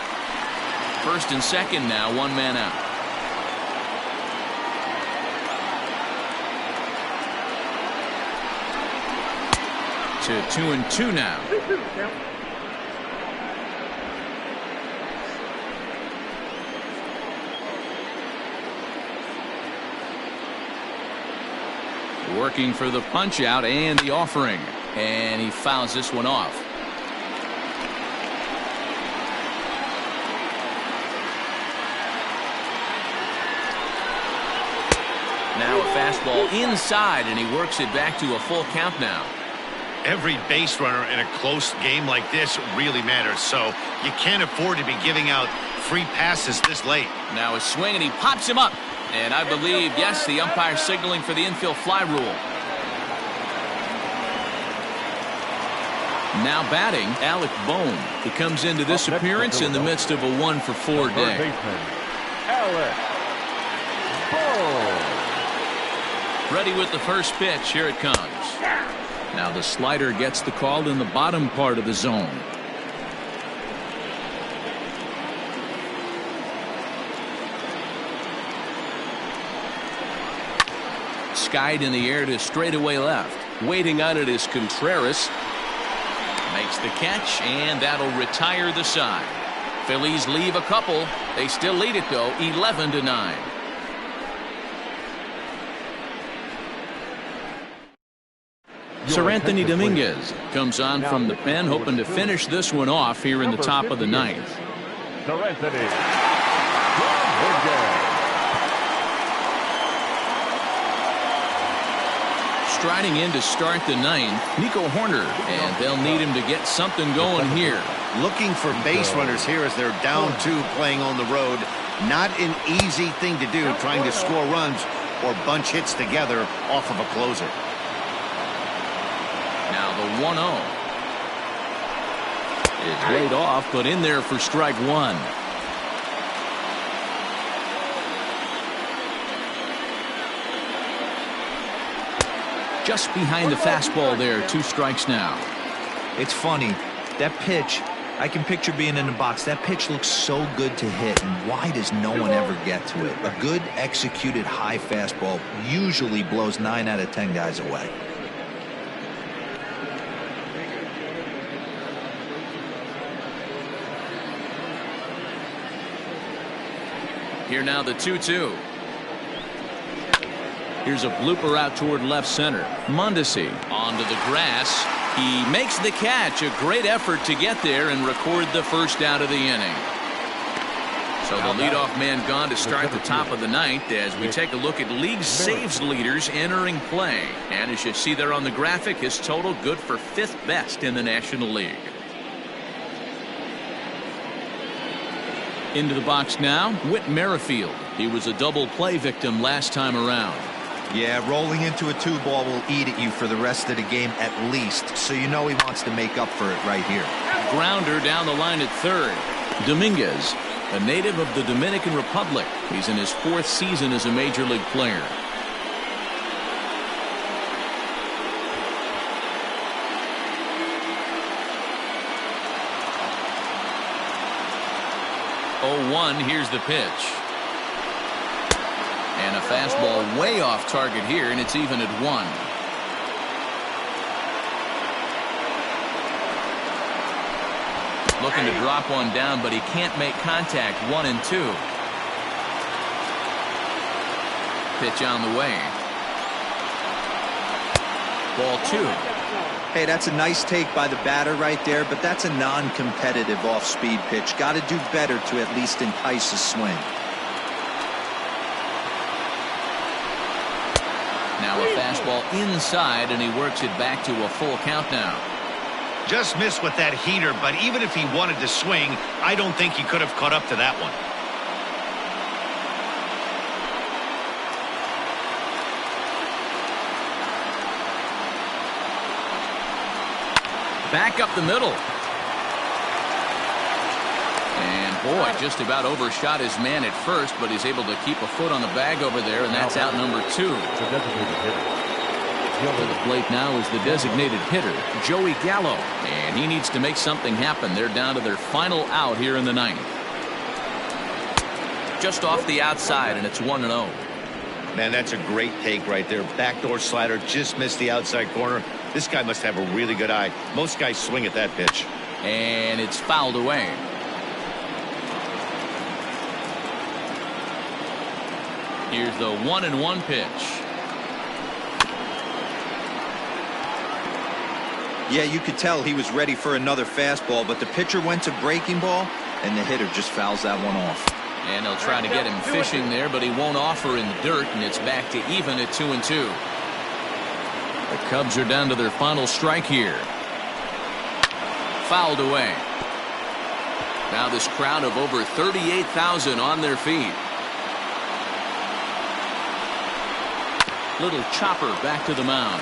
First and second now, 1 man out. To 2-2 now. Working for the punch out and the offering, and he fouls this one off. Now a fastball inside, and he works it back to a full count now. Every base runner in a close game like this really matters, so you can't afford to be giving out free passes this late. Now a swing, and he pops him up. And I believe, yes, the umpire signaling for the infield fly rule. Now batting, Alec Bohm. He comes into this appearance in the midst of a 1-for-4 day. Alec Bohm. Ready with the first pitch. Here it comes. Now the slider gets the call in the bottom part of the zone. Skied in the air to straightaway left. Waiting on it is Contreras. Makes the catch, and that'll retire the side. Phillies leave a couple. They still lead it, though, 11-9. Sir Anthony Dominguez comes on from the pen, hoping to finish this one off here in the top of the ninth. Sir Anthony Dominguez. Striding in to start the ninth, Nico Horner, and they'll need him to get something going here. Looking for base runners here as they're down 2 playing on the road. Not an easy thing to do, trying to score runs or bunch hits together off of a closer. Now the 1-0 is laid off, but in there for strike 1. Just behind the fastball there, 2 strikes now. It's funny, that pitch, I can picture being in the box. That pitch looks so good to hit, and why does no one ever get to it? A good executed high fastball usually blows 9 out of 10 guys away. Here now the 2-2. Here's a blooper out toward left center. Mondesi onto the grass. He makes the catch. A great effort to get there and record the first out of the inning. So the leadoff man gone to start the top of the ninth as we take a look at league saves leaders entering play. And as you see there on the graphic, his total good for 5th best in the National League. Into the box now, Whit Merrifield. He was a double play victim last time around. Yeah, rolling into a 2-ball will eat at you for the rest of the game at least, so you know he wants to make up for it right here. Grounder down the line at third. Dominguez, a native of the Dominican Republic. He's in his 4th season as a major league player. Here's the pitch. And a fastball way off target here, and it's even at 1. Looking to drop one down, but he can't make contact. 1-2. Pitch on the way. Ball 2. Hey, that's a nice take by the batter right there, but that's a non-competitive off-speed pitch. Got to do better to at least entice a swing. Now a fastball inside, and he works it back to a full count now. Just missed with that heater, but even if he wanted to swing, I don't think he could have caught up to that one. Back up the middle. And boy, just about overshot his man at first, but he's able to keep a foot on the bag over there, and that's out number 2. To the plate now is the designated hitter, Joey Gallo. And he needs to make something happen. They're down to their final out here in the ninth. Just off the outside, and it's 1-0. Man, that's a great take right there. Backdoor slider, just missed the outside corner. This guy must have a really good eye. Most guys swing at that pitch. And it's fouled away. Here's the 1-1 pitch. Yeah, you could tell he was ready for another fastball, but the pitcher went to breaking ball, and the hitter just fouls that one off. And they'll try to get him fishing there, but he won't offer in the dirt, and it's back to even at 2-2. The Cubs are down to their final strike here. Fouled away. Now this crowd of over 38,000 on their feet. Little chopper back to the mound.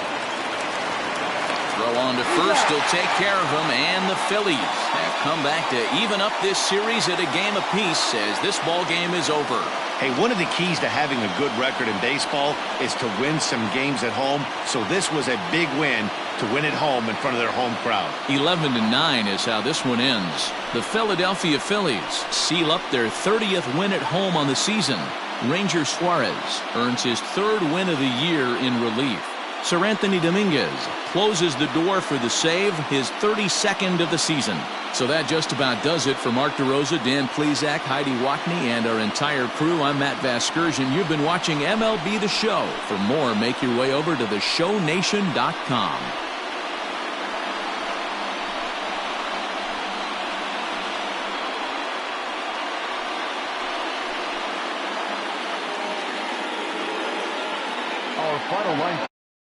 Throw on to first. He'll take care of him. And the Phillies have come back to even up this series at a game apiece as this ball game is over. Hey, one of the keys to having a good record in baseball is to win some games at home. So this was a big win to win at home in front of their home crowd. 11-9 is how this one ends. The Philadelphia Phillies seal up their 30th win at home on the season. Ranger Suarez earns his 3rd win of the year in relief. Sir Anthony Dominguez closes the door for the save, his 32nd of the season. So that just about does it for Mark DeRosa, Dan Plesac, Heidi Wackney, and our entire crew. I'm Matt Vasgersian. You've been watching MLB The Show. For more, make your way over to theshownation.com. Our final line.